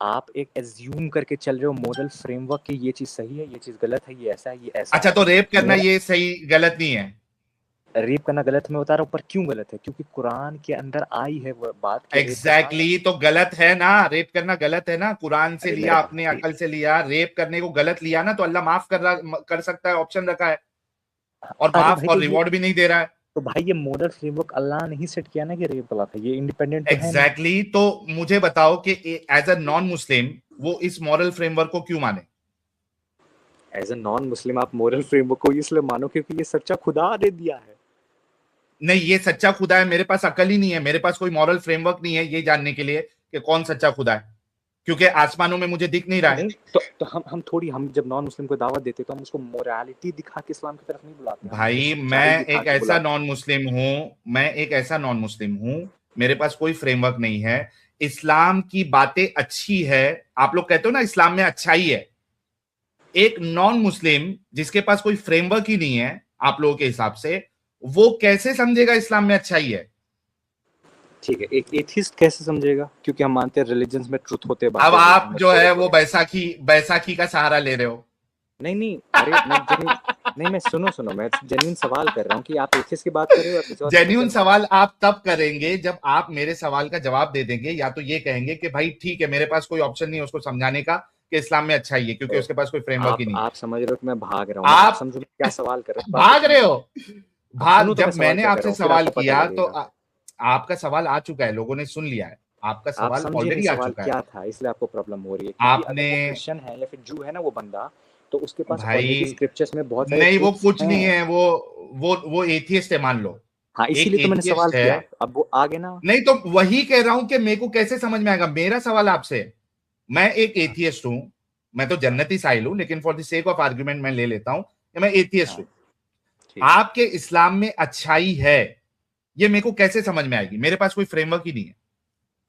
आप एक एज्यूम करके चल रहे हो मोरल फ्रेमवर्क कि ये चीज सही है, ये चीज गलत है, ये ऐसा है, ये ऐसा अच्छा, है। तो रेप करना मेरा ये सही गलत नहीं है? रेप करना गलत मैं बता रहा हूँ, पर क्यों गलत है? क्योंकि कुरान के अंदर आई है वो बात कि रेप करना एग्जैक्टली तो गलत है ना, रेप करना गलत है ना। कुरान से अरे लिया, मेरे अपने भाई, अकल से लिया, रेप करने को गलत लिया ना, तो अल्लाह माफ कर सकता है, ऑप्शन रखा है। और अरे माफ भाई और रिवॉर्ड भी नहीं दे रहा है। तो भाई ये मोरल फ्रेमवर्क अल्लाह ने ही सेट किया ना कि रेप गलत है, ये इंडिपेंडेंट तो है नहीं। एग्जैक्टली तो मुझे बताओ कि एज अ नॉन मुस्लिम वो इस मॉरल फ्रेमवर्क को क्यों माने? एज ए नॉन मुस्लिम आप मोरल फ्रेमवर्क को इसलिए मानो क्योंकि ये सच्चा खुदा ने दिया है। नहीं, ये सच्चा खुदा है, मेरे पास अकल ही नहीं है, मेरे पास कोई मॉरल फ्रेमवर्क नहीं है ये जानने के लिए कि कौन सच्चा खुदा है, क्योंकि आसमानों में मुझे दिख नहीं रहा है। नहीं तो हम जब नॉन मुस्लिम को दावत देते तो हम उसको मोरालिटी दिखा के इस्लाम की तरफ नहीं बुलाते, हम उसको भाई, सच्चाई मैं दिखा एक के ऐसा बुलाते नॉन मुस्लिम हूं, मैं एक ऐसा नॉन मुस्लिम हूं, मेरे पास कोई फ्रेमवर्क नहीं है। इस्लाम की बातें अच्छी है, आप लोग कहते हो ना इस्लाम में अच्छाई है। एक नॉन मुस्लिम जिसके पास कोई फ्रेमवर्क ही नहीं है आप लोगों के हिसाब से, वो कैसे समझेगा इस्लाम में अच्छाई है? ठीक है, एक एथिस्ट कैसे समझेगा? क्योंकि हम मानते हैं रिलीजन्स में ट्रुथ होते हैं, अब बातें होती आप हैं, जो थोड़े है वो थोड़े। बैसाखी बैसाखी का सहारा ले रहे हो। नहीं अरे मैं जेन्युइन, नहीं मैं सुनो मैं जेन्युइन सवाल कर रहा हूँ कि आप एथिस्ट की बात कर रहे हो या किसी और जेन्यून रिलीजन की? सवाल आप तब करेंगे जब आप मेरे सवाल का जवाब दे देंगे, या तो ये कहेंगे कि भाई ठीक है, मेरे पास कोई ऑप्शन नहीं है उसको समझाने का कि इस्लाम में अच्छाई है, क्योंकि उसके पास कोई फ्रेमवर्क ही नहीं है। आप समझ रहे हो कि मैं भाग रहा हूँ ना? आप आप समझो मैं क्या सवाल कर रहा हूँ, बात को भाग रहे समझो। हो। आप भाग, सुनो तो मैं जब सवाल मैंने क्या कर रहा आपसे हूँ, फिर सवाल आपको पता किया तो लगेगा। आपका सवाल आ चुका है, लोगों ने सुन लिया है, आपका आप सवाल समझे नहीं ऑलरेडी आ सवाल चुका है। क्या था, इसलिए आपको प्रॉब्लम हो रही है, क्योंकि अगर आपने, वो क्रिश्चियन है या फिर जू है ना वो बंदा, तो उसके पास ऑलरेडी भाई स्क्रिप्चर्स में बहुत सारे नहीं, वो ट्रुथ्स कुछ नहीं हैं। है, वो एथियस्ट है, मान लो। हाँ, एक इसीलिए तो मैंने सवाल एथियस्ट है। किया, अब वो आगे ना। नहीं तो वही कह रहा हूं कि मेरे को कैसे समझ में आएगा, मेरा सवाल आपसे है। मैं एक हाँ एथियस्ट हूं, मैं तो हाँ जन्नती साहिल हूं, लेकिन for the sake of argument मैं ले लेता हूं कि मैं एथियस्ट हाँ हूं। ठीक है, आपके इस्लाम में अच्छाई है, ये मेरे को कैसे समझ में आएगी? मेरे पास कोई फ्रेमवर्क ही नहीं है।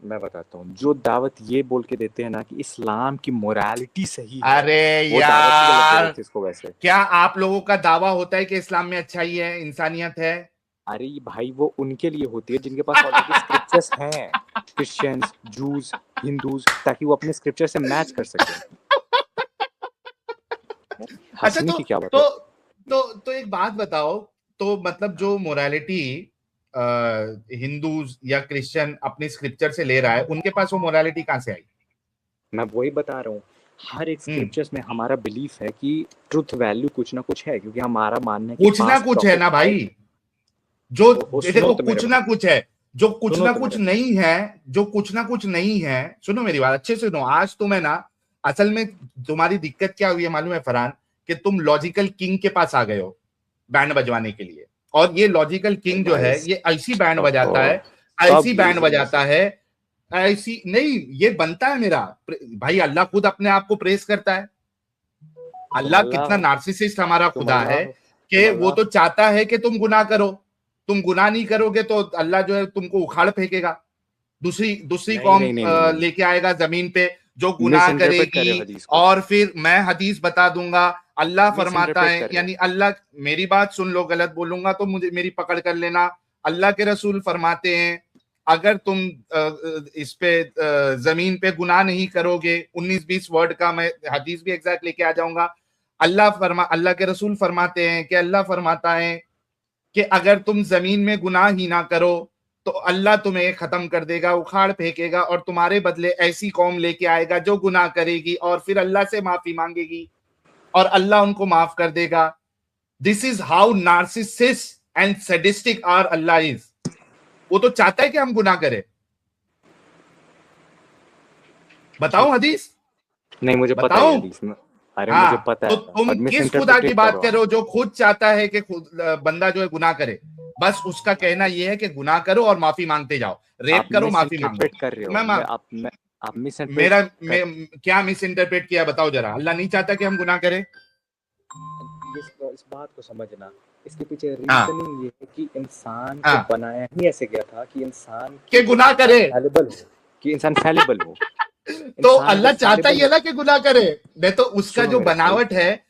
मैं बताता हूँ। जो दावत ये बोल के देते हैं ना कि इस्लाम की मोरालिटी सही है, अरे वो दावत ही गलत दे यार, देते इसको वैसे। क्या आप लोगों का दावा होता है कि इस्लाम में अच्छाई है, इंसानियत है? अरे ये भाई वो उनके लिए होती है जिनके पास ऑलरेडी स्क्रिप्चर्स हैं, क्रिश्चियंस, जूस, हिंदूज, ताकि वो अपने स्क्रिप्चर से मैच कर सके। अच्छा हंसने की क्या बात तो है? तो एक बात बताओ, तो मतलब जो मोरालिटी हिंदूज या क्रिश्चियन अपने स्क्रिप्चर से ले रहा है, उनके पास वो मोरालिटी कहाँ से आई? मैं वही बता रहा हूँ, हर एक हम्म, स्क्रिप्चर्स में हमारा बिलीफ है कि ट्रुथ वैल्यू कुछ ना कुछ है, क्योंकि हमारा मानना है कि कुछ ना पास्ट कुछ है ना प्रॉफिट। भाई, जो वो सुनो देखो तो मेरे कुछ ना भाई, कुछ है, जो कुछ सुनो ना तो कुछ मेरे नहीं है, जो कुछ ना कुछ नहीं है, सुनो मेरी बात अच्छे से सुनो। आज तुम्हें ना, असल में तुम्हारी दिक्कत क्या हुई है मालूम है फरहान, कि तुम लॉजिकल किंग के पास आ गए हो बैंड बजवाने के लिए। और ये लॉजिकल किंग जो भाई। है, ये ऐसी बैंड बजाता है, सब ऐसी बैंड यही है। बजाता है, ऐसी नहीं, ये बनता है मेरा भाई। अल्लाह खुद अपने आप को प्रेस करता है। तुम अल्लाह अल्लाह कितना हो, नार्सिसिस्ट हमारा तुम खुदा अल्लाह है, हो, तुम कि वो अल्लाह तो हो। चाहता है कि तुम गुनाह करो। तुम गुनाह नहीं करोगे तो अल्लाह जो है तुमको उखाड़ फेंकेगा, दूसरी दूसरी नहीं कौम नहीं नहीं नहीं नहीं, लेके आएगा जमीन पे जो मिस गुनाह इंटरप्रेट कर करेगी। रहे हो हदीस को, और फिर मैं हदीस बता दूंगा, अल्लाह मिस फरमाता इंटरप्रेट है, कर रहे हो। यानी अल्लाह, मेरी बात सुन लो, गलत बोलूंगा तो मुझे मेरी पकड़ कर लेना। अल्लाह के रसूल फरमाते हैं, अगर तुम इस पे जमीन पे गुनाह नहीं करोगे, 19-20 वर्ड का मैं हदीस भी एग्जैक्ट लेके आ जाऊंगा। अल्लाह के रसूल फरमाते हैं कि अल्लाह फरमाता है कि अगर तुम जमीन में गुनाह ही ना करो तो अल्लाह तुम्हें खत्म कर देगा, उखाड़ फेंकेगा, और तुम्हारे बदले ऐसी कौम लेके आएगा जो गुनाह करेगी और फिर अल्लाह से माफी मांगेगी और अल्लाह उनको माफ कर देगा। This is how narcissist and sadistic are Allah is. वो तो चाहता है कि हम गुनाह करें। बताओ हदीस, नहीं मुझे पता है ये बताओ। हदीस में, अरे मुझे हाँ, पता तो है, तुम और मिस किस खुदा की इंटरप्रेट कर बात रहे हो कर आप। रहे हो जो खुद चाहता है कि खुद बंदा जो है गुनाह करे? बस उसका कहना यह है कि गुनाह करो और माफी मांगते जाओ, रेप आप करो मिस माफी मांगो। इंटरप्रेट कर रहे तो हो, मैं आप मिस इंटरप्रेट मेरा कर, क्या मिस इंटरप्रेट किया बताओ जरा? अल्लाह नहीं चाहता कि हम गुनाह करें? इस बात को समझना, इसके पीछे हाँ रीजनिंग ये है कि इंसान को हाँ, बनाया ही ऐसे गया था कि इंसान कि गुनाह करे। फैलेबल हो, कि इंसान फैलेबल हो। तो इंसान अगर अल्लाह चाहता ही फैलेबल है हो, ना कि गुनाह करे। नहीं तो उसका सुनो जो मेरे भाई, बनावट है।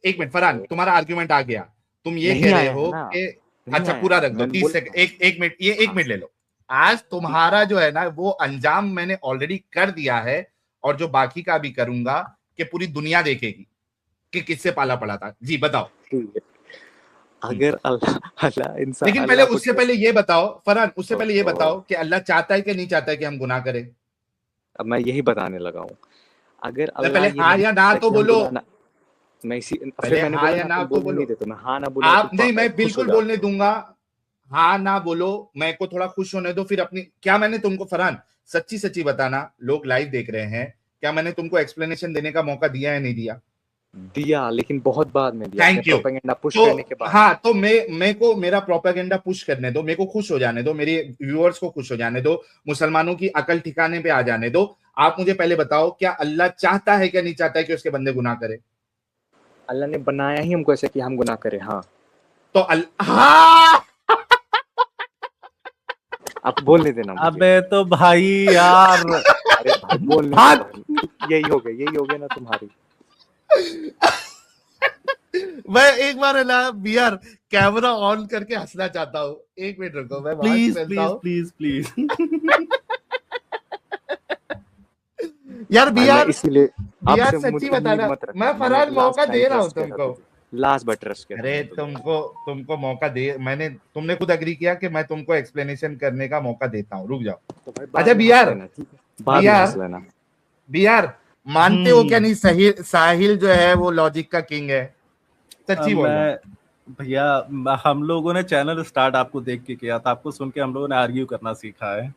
एक मिनट फरहान, तुम्हारा आर्ग्यूमेंट आ गया। तुम ये नहीं कह रहे आया है हो ना, कि, नहीं अच्छा आया पूरा है, रख दो, मैं 30 बोल सेकंड, रहा हूँ। एक मिनट, ये एक हाँ मिनट ले लो। आज ठीक, तुम्हारा जो है ना वो अंजाम मैंने ऑलरेडी कर दिया है, और जो बाकी का भी करूंगा, कि पूरी दुनिया देखेगी कि किससे पाला पड़ा था। जी बताओ। ठीक है। हम्म। अगर अल्लाह अल्लाह इंसान लेकिन पहले अल्लाह को उससे पहले ट्रस्ट, ये बताओ फरहान, उससे पहले ये ओहो, बताओ कि अल्लाह चाहता है कि नहीं चाहता है कि हम गुनाह करें? अब मैं यही बताने लगा हूँ। अगर पहले अल्लाह ये हाँ नहीं या ना चाहता तो कि हम बोलो। गुनाह ना, मैं इसी फिर पहले मैंने हाँ बोला या ना, ना तुम तो बोलने नहीं बोलो। देते, मैं हाँ ना बोलूंगा आप तुम नहीं, मैं खुश हो बिल्कुल जाते बोलने हो। दूंगा। हाँ ना बोलो, मैं को थोड़ा खुश होने दो, फिर अपनी, क्या मैंने तुमको फरहान, सच्ची सच्ची बताना, लोग लाइव देख रहे हैं, क्या मैंने तुमको एक्सप्लेनेशन देने का मौका दिया या नहीं दिया? दिया, लेकिन बहुत बाद में दिया, अपने थैंक यू। प्रोपेगेंडा पुश तो करने के बाद। हाँ, तो मेरे को मेरा प्रोपेगेंडा पुश करने दो, मेरे को खुश हो जाने दो, मेरे व्यूअर्स को खुश हो जाने दो, मुसलमानों की अकल ठिकाने पे आ जाने दो। आप मुझे पहले बताओ, क्या अल्लाह चाहता है क्या नहीं चाहता है कि उसके बंदे गुनाह करे? अल्लाह ने बनाया ही हमको ऐसे कि हम गुनाह करें। हाँ, तो हाँ। आप बोलने देना मुझे। अबे तो भाई यार, अरे भाई बोलने दो भाग। भाई, यही हो गया ना तुम्हारी। मैं एक बार है ना बीआर, कैमरा ऑन करके हंसना चाहता हूँ। एक मिनट रुको, मैं मास्क प्लीज पहनता प्लीज हूँ। Please please. यार भाई मैं बीआर, इसीलिए बीआर आपसे सच्ची उम्मीद बताना, मत मैं रखना, मैंने एक फरहान लास्ट मौका टाइम दे रहा हूँ ट्रस्ट किया था तुमको। तुझे, लास्ट बार ट्रस्ट किया था अरे मैंने तुझे। तुमको तुमको मौका दे, तुमने खुद अग्री किया कि मैं तुमको एक्सप्लेनेशन करने का मौका देता हूँ, रुक जाओ। तो भाई बाद अच्छा में हंस बीआर, लेना, ठीक है, बाद में हंस बीआर, लेना। बीआर, मानते हो क्या हम्म। नहीं, साहिल जो है वो लॉजिक का किंग है? सच्ची बोल रहा हूँ। मैं भैया, हम लोगों ने चैनल स्टार्ट आपको देख के किया था, आपको सुन के हम लोगों ने आर्ग्यू करना सीखा है।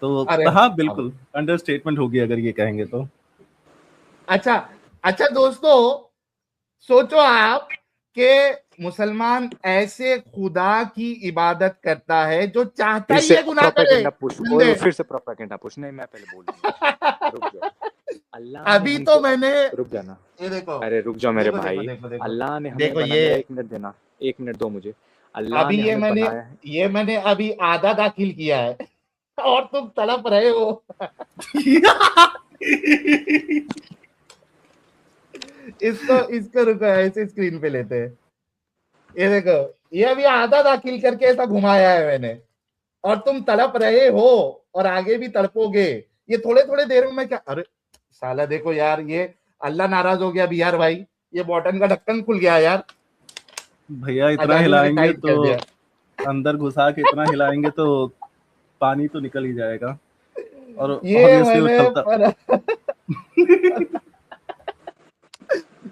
तो अरे हाँ, अब बिल्कुल अंडरस्टेटमेंट होगी अगर ये कहेंगे तो। अच्छा, अच्छा दोस्तों, सोचो आप कि मुसलमान ऐसे खुदा की इबादत करता है जो चाहता फिर ही से है गुनाह करे प्रोपेगेंडा पुश, बंदे। फिर से प्रोपेगेंडा पुश, नहीं मैं पहले बोल दूंगा, रुक जाओ। अल्लाह ने अभी तो हमको, मैंने, रुक जाना, ये देखो, अरे रुक जाओ मेरे देखो देखो भाई। देखो देखो, अल्लाह ने हमें देखो बना, ये, मेरा 1 मिनट देना, 1 मिनट दो मुझे। अल्लाह अभी ने हमें बनाया है। ये मैंने अभी आधा दाखिल किया है और तुम तड़प रहे हो। इसको इसको रुको, ऐसे स्क्रीन पे लेते हैं, ये देखो, ये अभी आधा दाखिल करके ऐसा घुमाया है मैंने, और तुम तड़प रहे हो और आगे भी तड़पोगे। ये थोड़े थोड़े देर में मैं क्या, अरे साला देखो यार, ये अल्लाह नाराज हो गया भी यार भाई, ये बॉटन का ढक्कन खुल गया यार। भैया इतना आजादी ने हिलाएंगे टाइट कर तो दिया। अंदर घुसा के इतना हिलाएंगे तो पानी तो निकल ही जाएगा, और ये ऑब्वियसली मैंने उछलता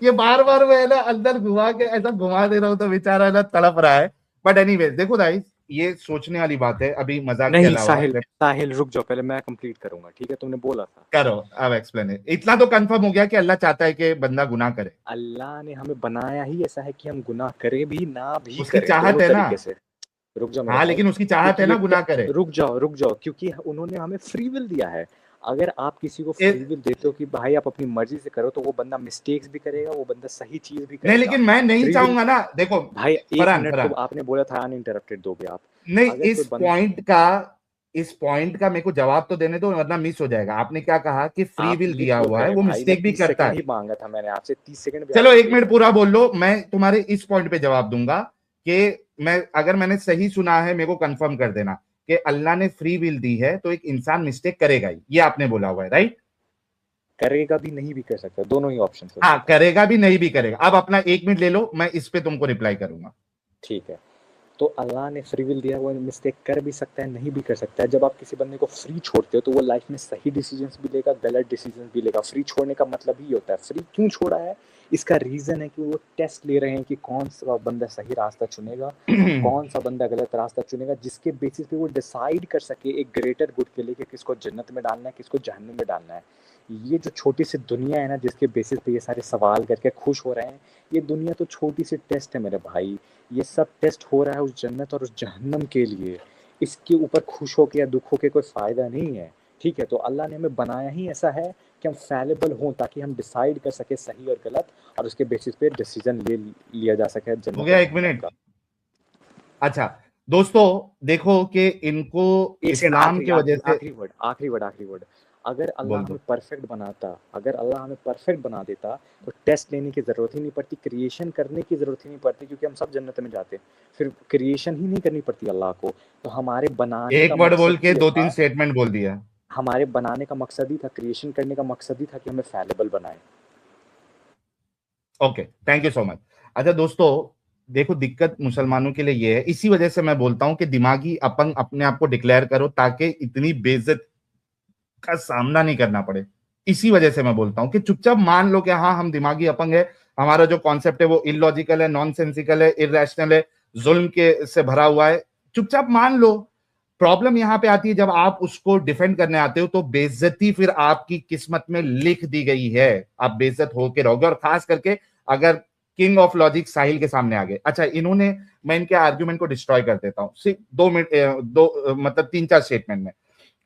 ये बार बार मैं ना अंदर घुमा के ऐसा घुमा दे रहा हूँ तो बेचारा ना तड़प रहा है। बट एनीवेज देखो गाइस, ये सोचने वाली बात है, अभी मजाक के नहीं अलावा। साहिल रुक जाओ, पहले मैं कंप्लीट करूंगा, ठीक है? तुमने बोला था, करो अब एक्सप्लेन। इतना तो कंफर्म हो गया कि अल्लाह चाहता है कि बंदा गुनाह करे। अल्लाह ने हमें बनाया ही ऐसा है कि हम गुनाह करें भी ना भी उसकी करें, चाहत दोनों है ना। तरीके से। रुक जाओ मेरे हाँ भाई, लेकिन उसकी चाहत है क्योंकि ना गुनाह करे। रुक जाओ, क्योंकि उन्होंने हमें फ्री विल दिया है। अगर आप किसी को ए, फ्री विल देते हो कि भाई आप अपनी मर्जी से करो, तो वो बंदा मिस्टेक्स भी करेगा, वो बंदा सही चीज भी नहीं करेगा। लेकिन मैं नहीं फ्री विल चाहूंगा ना, देखो भाई, एक फरहान मिनट तो फरहान, आपने बोला था अनइंटरप्टेड दोगे आप। नहीं अगर कोई इस पॉइंट का मेरे को जवाब तो देने दो, वरना मिस हो जाएगा। आपने क्या कहा कि फ्री आप विल लिख दिया क्यों हुआ रहे है, हैं वो भाई? मैं मिस्टेक भी 30 करता सेकंड है। ही मांगा था मैंने आपसे, 30 सेकंड भी चलो आपने एक दे मिनट दिया। पूरा बोल लो, मैं तुम्हारे इस पॉइंट पे जवाब दूंगा कि मैं, अगर मैंने सही सुना है मेरे को कंफर्म कर देना कि अल्लाह ने फ्री विल दी है तो एक इंसान मिस्टेक करेगा ही, ये आपने बोला हुआ है, राइट? करेगा भी नहीं भी कर सकता, दोनों ही ऑप्शन हो हाँ सकता है। करेगा भी नहीं भी करेगा। अब अपना 1 मिनट ले लो, मैं इस पे तुमको रिप्लाई करूंगा। ठीक है, तो अल्लाह ने फ्री विल दिया, वो मिस्टेक कर भी सकता है, नहीं भी कर सकता है। जब आप किसी बंदे को फ्री छोड़ते हो तो वो लाइफ में सही डिसीजंस भी लेगा, गलत डिसीजंस भी लेगा। फ्री छोड़ने का मतलब ही होता है, फ्री क्यों छोड़ा है, इसका रीज़न है कि वो टेस्ट ले रहे हैं कि कौन सा बंदा सही रास्ता चुनेगा, कौन सा बंदा गलत रास्ता चुनेगा, जिसके बेसिस पे वो डिसाइड कर सके एक ग्रेटर गुड के लिए कि किसको जन्नत में डालना है, किसको जहन्नुम में डालना है। ये जो छोटी सी दुनिया है ना, जिसके बेसिस पे ये सारे सवाल करके खुश हो रहे हैं, ये दुनिया तो छोटी सी टेस्ट है मेरे भाई। ये सब टेस्ट हो रहा है उस जन्नत और उस जहन्नम के लिए। इसके ऊपर खुश होके या दुख होके कोई फ़ायदा नहीं है, ठीक है? तो अल्लाह ने हमें बनाया ही ऐसा है कि हम फैलेबल हों, ताकि हम डिसाइड कर सके सही और गलत, और उसके बेसिस पे डिसीजन लिया जा सके हो जन्नत गया और 1 मिनट। जहन्नम का। अच्छा दोस्तों, देखो कि इनको एक सेकंड, इस्लाम की वजह से, आखिरी वर्ड। अगर अल्लाह बोल हमें दो। परफेक्ट बनाता, अगर अल्लाह हमें परफेक्ट बना देता, तो टेस्ट लेने की ज़रूरत ही नहीं पड़ती, क्रिएशन करने की ज़रूरत ही नहीं पड़ती, क्योंकि हम सब जन्नत में जाते। फिर क्रिएशन ही नहीं करनी पड़ती अल्लाह को। तो हमारे बनाने एक का वर्ड बोल मकसद के ही ये दो तीन था, स्टेटमेंट बोल दिया। हमारे बनाने का मकसद ही था, क्रिएशन करने का मकसद ही था कि हमें फैलेबल बनाए। Okay, thank you so much. अच्छा दोस्तों, देखो दिक्कत मुसलमानों के लिए ये है, इसी वजह से मैं बोलता हूं कि दिमागी अपंग अपने आप को डिक्लेयर करो ताकि इतनी बेइज्जत का सामना नहीं करना पड़े। इसी वजह से मैं बोलता हूं कि चुपचाप मान लो कि हाँ हम दिमागी अपंग है, हमारा जो कॉन्सेप्ट है वो इलॉजिकल है, नॉनसेंसिकल है, इरेशनल है, जुल्म के से भरा हुआ है, चुपचाप मान लो। प्रॉब्लम यहां पे आती है जब आप उसको डिफेंड करने आते हो तो बेइज्जती फिर आपकी किस्मत में लिख दी गई है, आप बेइज्जत होके रहोगे, और खास करके अगर किंग ऑफ लॉजिक साहिल के सामने आ गए। अच्छा इन्होंने, मैं इनके आर्ग्यूमेंट को डिस्ट्रॉय कर देता हूं सिर्फ 2 मिनट, मतलब 3-4 स्टेटमेंट में।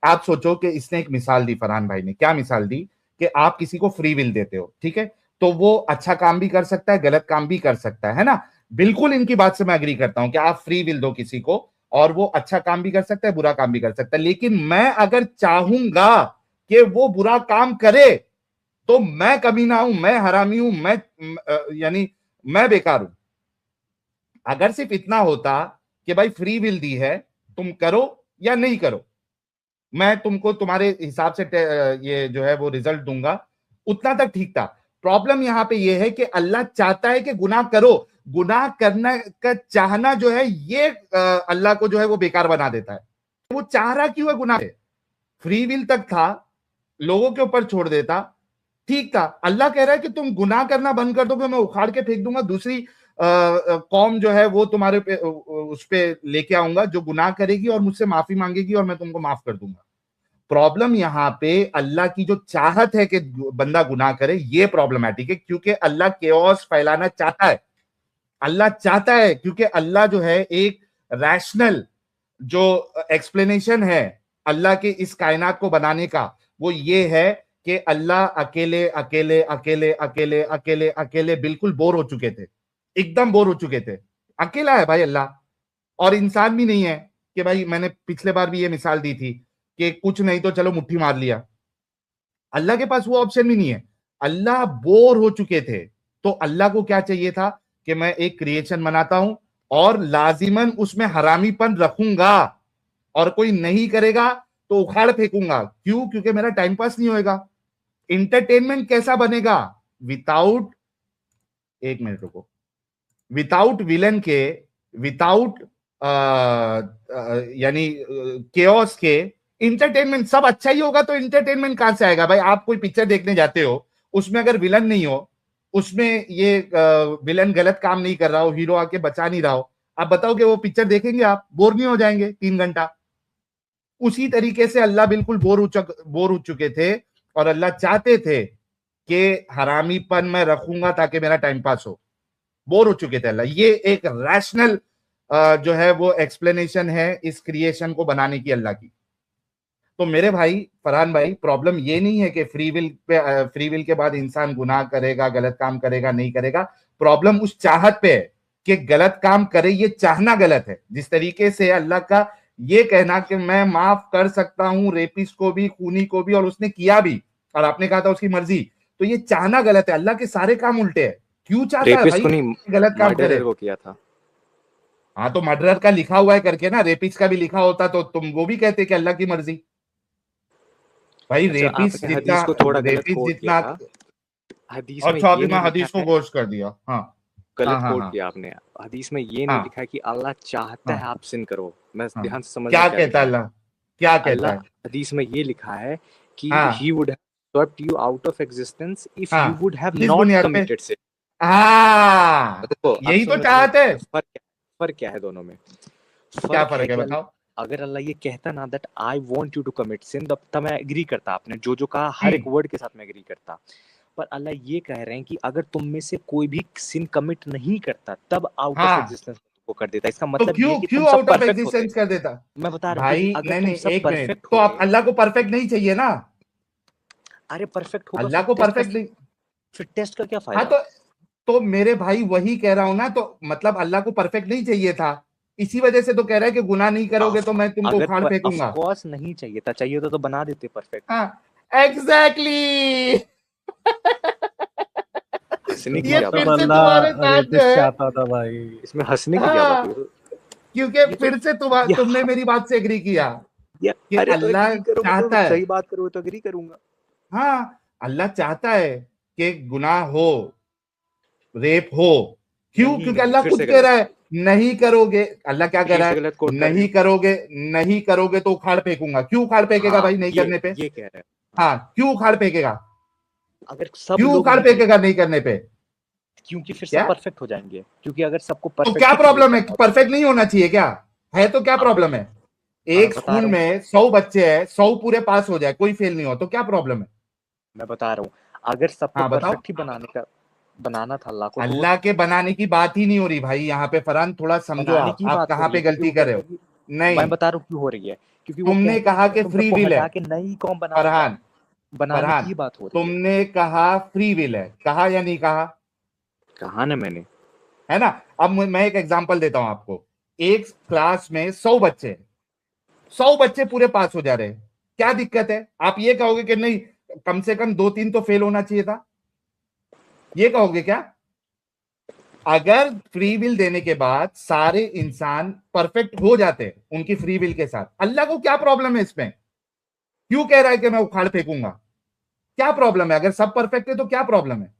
आप सोचो कि इसने एक मिसाल दी, फरहान भाई ने क्या मिसाल दी कि आप किसी को फ्री विल देते हो, ठीक है? तो वो अच्छा काम भी कर सकता है, गलत काम भी कर सकता है ना? बिल्कुल इनकी बात से मैं एग्री करता हूं कि आप फ्री विल दो किसी को और वो अच्छा काम भी कर सकता है, बुरा काम भी कर सकता है। लेकिन मैं अगर चाहूंगा कि वो बुरा काम करे तो मैं कमीना हूं, मैं हरामी हूं, मैं यानी मैं बेकार हूं। अगर सिर्फ इतना होता कि भाई फ्री विल दी है, तुम करो या नहीं करो, मैं तुमको तुम्हारे हिसाब से ये जो है वो रिजल्ट दूंगा, उतना तक ठीक था। प्रॉब्लम यहां पे ये है कि अल्लाह चाहता है कि गुनाह करो, गुनाह करना का चाहना जो है ये अल्लाह को जो है वो बेकार बना देता है। वो चाह रहा क्यों है गुनाह? फ्री विल तक था, लोगों के ऊपर छोड़ देता, ठीक था। अल्लाह कह रहा है कि तुम गुनाह करना बंद कर दो, मैं उखाड़ के फेंक दूंगा, दूसरी कौम जो है वो तुम्हारे पे उस पे लेके आऊंगा जो गुनाह करेगी और मुझसे माफी मांगेगी और मैं तुमको माफ कर दूंगा। प्रॉब्लम यहां पे अल्लाह की जो चाहत है कि बंदा गुनाह करे, ये प्रॉब्लमैटिक है, क्योंकि अल्लाह केओस फैलाना चाहता है। अल्लाह चाहता है क्योंकि अल्लाह जो है एक रैशनल जो एक्सप्लेनेशन है अल्लाह के इस कायनात को बनाने का, वो ये है कि अल्लाह अकेले अकेले अकेले अकेले अकेले अकेले बिल्कुल बोर हो चुके थे, एकदम बोर हो चुके थे। अकेला है भाई अल्लाह, और इंसान भी नहीं है कि भाई, मैंने पिछले बार भी ये मिसाल दी थी कि कुछ नहीं तो चलो मुट्ठी मार लिया। अल्लाह के पास वो ऑप्शन भी नहीं है। अल्लाह बोर हो चुके थे, तो अल्लाह को क्या चाहिए था कि मैं एक क्रिएशन बनाता हूं और लाजिमन उसमें हरामीपन रखूंगा, और कोई नहीं करेगा तो उखाड़ फेंकूंगा। क्यों? क्योंकि मेरा टाइम पास नहीं होएगा। इंटरटेनमेंट कैसा बनेगा? विदाउट, एक मिनट रुको, विदाउट विलन के, विदाउट यानी केओस के इंटरटेनमेंट सब अच्छा ही होगा। तो इंटरटेनमेंट कहां से आएगा भाई? आप कोई पिक्चर देखने जाते हो, उसमें अगर विलन नहीं हो, उसमें ये विलन गलत काम नहीं कर रहा हो, हीरो आके बचा नहीं रहा हो, आप बताओ कि वो पिक्चर देखेंगे आप? बोर नहीं हो जाएंगे 3 घंटा? उसी तरीके से अल्लाह बिल्कुल बोर हो चुके थे, और अल्लाह चाहते थे कि हरामीपन मैं रखूंगा ताकि मेरा टाइम पास हो। बोर हो चुके थे अल्लाह। ये एक रैशनल जो है वो एक्सप्लेनेशन है इस क्रिएशन को बनाने की अल्लाह की। तो मेरे भाई फरहान भाई, प्रॉब्लम ये नहीं है कि फ्री विल के बाद इंसान गुनाह करेगा, गलत काम करेगा, नहीं करेगा। प्रॉब्लम उस चाहत पे है कि गलत काम करे, ये चाहना गलत है। जिस तरीके से अल्लाह का ये कहना कि मैं माफ कर सकता हूं रेपिस्ट को भी, खूनी को भी, और उसने किया भी, और आपने कहा था उसकी मर्जी, तो ये चाहना गलत है। अल्लाह के सारे काम उल्टे है। क्यों चाहता है रेपिस्ट भाई को नहीं, गलत काम करे? मर्डरर को किया था। हाँ, तो मर्डरर का लिखा हुआ है करके ना, रेपिस्ट का भी लिखा होता तो तुम वो भी कहते कि अल्लाह की मर्जी। भाई अच्छा, रेपिस्ट आपने जितना, हदीस को थोड़ा गलत रेपिस्ट कोट जितना, किया था। हदीस में अच्छा ये अभी मैं नहीं लिखा हदीस को है, गोश्त कर दिया। हाँ हाँ गलत हाँ कोट हाँ किया आपने। हदीस में ये नहीं हाँ लिखा है कि अल्लाह चाहता है हाँ आप सिन करो। मैं हाँ। ध्यान से समझना क्या क्या कहता लिखा है है। अल्लाह? क्या कहता अल्लाह है? हदीस में ये लिखा है कि हाँ he would have swept you out of existence if हाँ। you would have किस not बुनियाद पे? committed sin। हाँ, देखो आप यही तो समझ रहे चाहते हो हैं। फर्क क्या है दोनों में। क्या फर्क है फर्क है कि बताओ? अगर अल्लाह ये कहता ना that I want you to commit sin, तब मैं एग्री करता। आपने जो कहा हर एक वर्ड के साथ मैं एग्री करता। पर अल्लाह ये कह रहे हैं कि अगर तुम में से कोई भी सिन कमिट नहीं करता तब आउट ऑफ हाँ, एग्जिस्टेंस को कर देता। इसका तो मतलब ये है कि तुम क्यों सब आउट ऑफ परफेक्ट होते। एग्जिस्टेंस कर देता? मैं बता रहा हूँ क्योंकि भाई अगर नहीं तुम नहीं, सब एक मिनट, परफेक्ट तो आप होते। अल्लाह को परफेक्ट नहीं चाहिए ना? अरे परफेक्ट होगा अल्लाह को परफेक्ट नहीं? फिर टेस्ट का क्या हाँ, फायदा। तो मेरे भाई वही कह रहा हूं ना, तो मतलब अल्लाह को परफेक्ट नहीं चाहिए था, इसी वजह से तो कह रहा है कि गुनाह नहीं करोगे तो मैं तुमको अगर उखाड़ ऑफ फेंकूंगा। कोर्स नहीं चाहिए था, चाहिए तो बना देते परफेक्ट। हाँ, एग्जैक्टली। हंसने की ये क्या मतलब फिर बात से है। तुम्हारे अल्लाह साथ जो रेपिस्ट है, चाहता था भाई। इसमें हंसने की क्या बात हाँ, है। क्योंकि ये तो फिर से ये तुमने मेरी बात से एग्री किया ये कि अरे तो अल्लाह एग्री करोगे तो चाहता है। सही बात करोगे तो एग्री करूंगा। हाँ, अल्लाह चाहता है कि गुनाह हो, रेप हो। क्यों? नहीं क्योंकि नहीं, अल्लाह फिर खुद से कह गलत, रहा है नहीं करोगे। अल्लाह क्या कह फिर रहा से है? गलत कोट कर रहे नहीं हो। करोगे, नहीं करोगे तो उखाड़ फेंकूंगा। क्यों उखाड़ फेंकेगा हाँ भाई नहीं करने पे? ये कह रहे हैं। हाँ, क्यों उखाड़ फेंकेगा? अगर सब क्यों लोग उखाड़ नहीं करें, फेंकेगा नहीं करने पे? क्योंकि फिर सब क्या? परफेक्ट हो जाएंगे, क्योंकि अगर सबको तो परफेक्ट क्या ही क्रिएट प्रॉब्लम है? करना होता परफेक्ट नहीं होना चाहिए क्या? है तो क्या है। प्रॉब्लम है? मैं एक बता स्कूल रहा हूँ, में 100 बच्चे हैं, 100 पूरे पास हो जाए, कोई फेल नहीं हो, तो क्या प्रॉब्लम है? मैं बता रहा हूँ अगर सबको हाँ बताओ। परफेक्ट ही बनाना था अल्लाह को, तो वो अल्लाह के बनाने की बात ही नहीं हो रही भाई यहाँ पे। फरहान थोड़ा समझो, बनाने की आप बात हो कहाँ रही पे है, क्योंकि गलती वो कर रहे कहते हो? हैं कि नहीं, मैं बता रहा हूँ क्यों हो रही है, क्योंकि वो तुमने कहते हैं कहा कि कि तुम फ्री सबको विल है। हटा के नई कौम बनाएगा। फरहान, बनाने फरहान, की बात हो रही है। तुमने कहा फ्री विल है, कहा या नहीं कहा? कहा ना मैंने। है ना? अब मैं एक एग्जांपल देता हूं आपको। एक क्लास में 100 बच्चे, 100 बच्चे पूरे पास हो जा रहे हैं, क्या दिक्कत है? आप ये कहोगे कि नहीं, कम से कम 2-3 तो फेल होना चाहिए था, ये कहोगे क्या? अगर फ्री विल देने के बाद सारे इंसान परफेक्ट हो जाते हैं उनकी फ्री विल के साथ, अल्लाह को क्या प्रॉब्लम है इसमें? क्यों कह रहा है कि मैं उखाड़ फेंकूंगा? क्या प्रॉब्लम है? अगर सब परफेक्ट है तो क्या प्रॉब्लम है?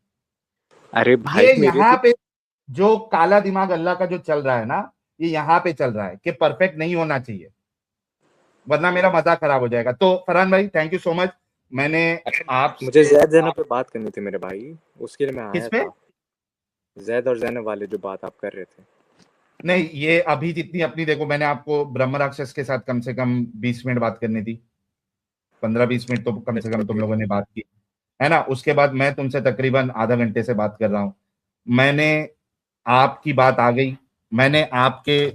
अरे भाई ये मेरे यहां को पे जो काला दिमाग अल्लाह का जो चल रहा है ना, ये यहां पे चल रहा है कि परफेक्ट नहीं होना चाहिए, वरना मेरा मजाक खराब हो जाएगा। तो फरहान भाई, थैंक यू सो मच। मैंने मुझे आपसे जैद जैनब पे बात करनी थी मेरे भाई, उसके लिए मैं किस आया पे? था। जैद और जैनब वाले जो बात आप कर रहे थे। नहीं, ये अभी जितनी अपनी, देखो मैंने आपको ब्रह्म राक्षस के साथ कम से कम 20 मिनट बात करनी थी, 15-20 मिनट तो कम से कम तुम लोगों ने बात की, है ना? उसके बाद मैं तुमसे तकरीबन आधा घंटे से बात कर रहा हूं। मैंने, आपकी बात आ गई, मैंने आपके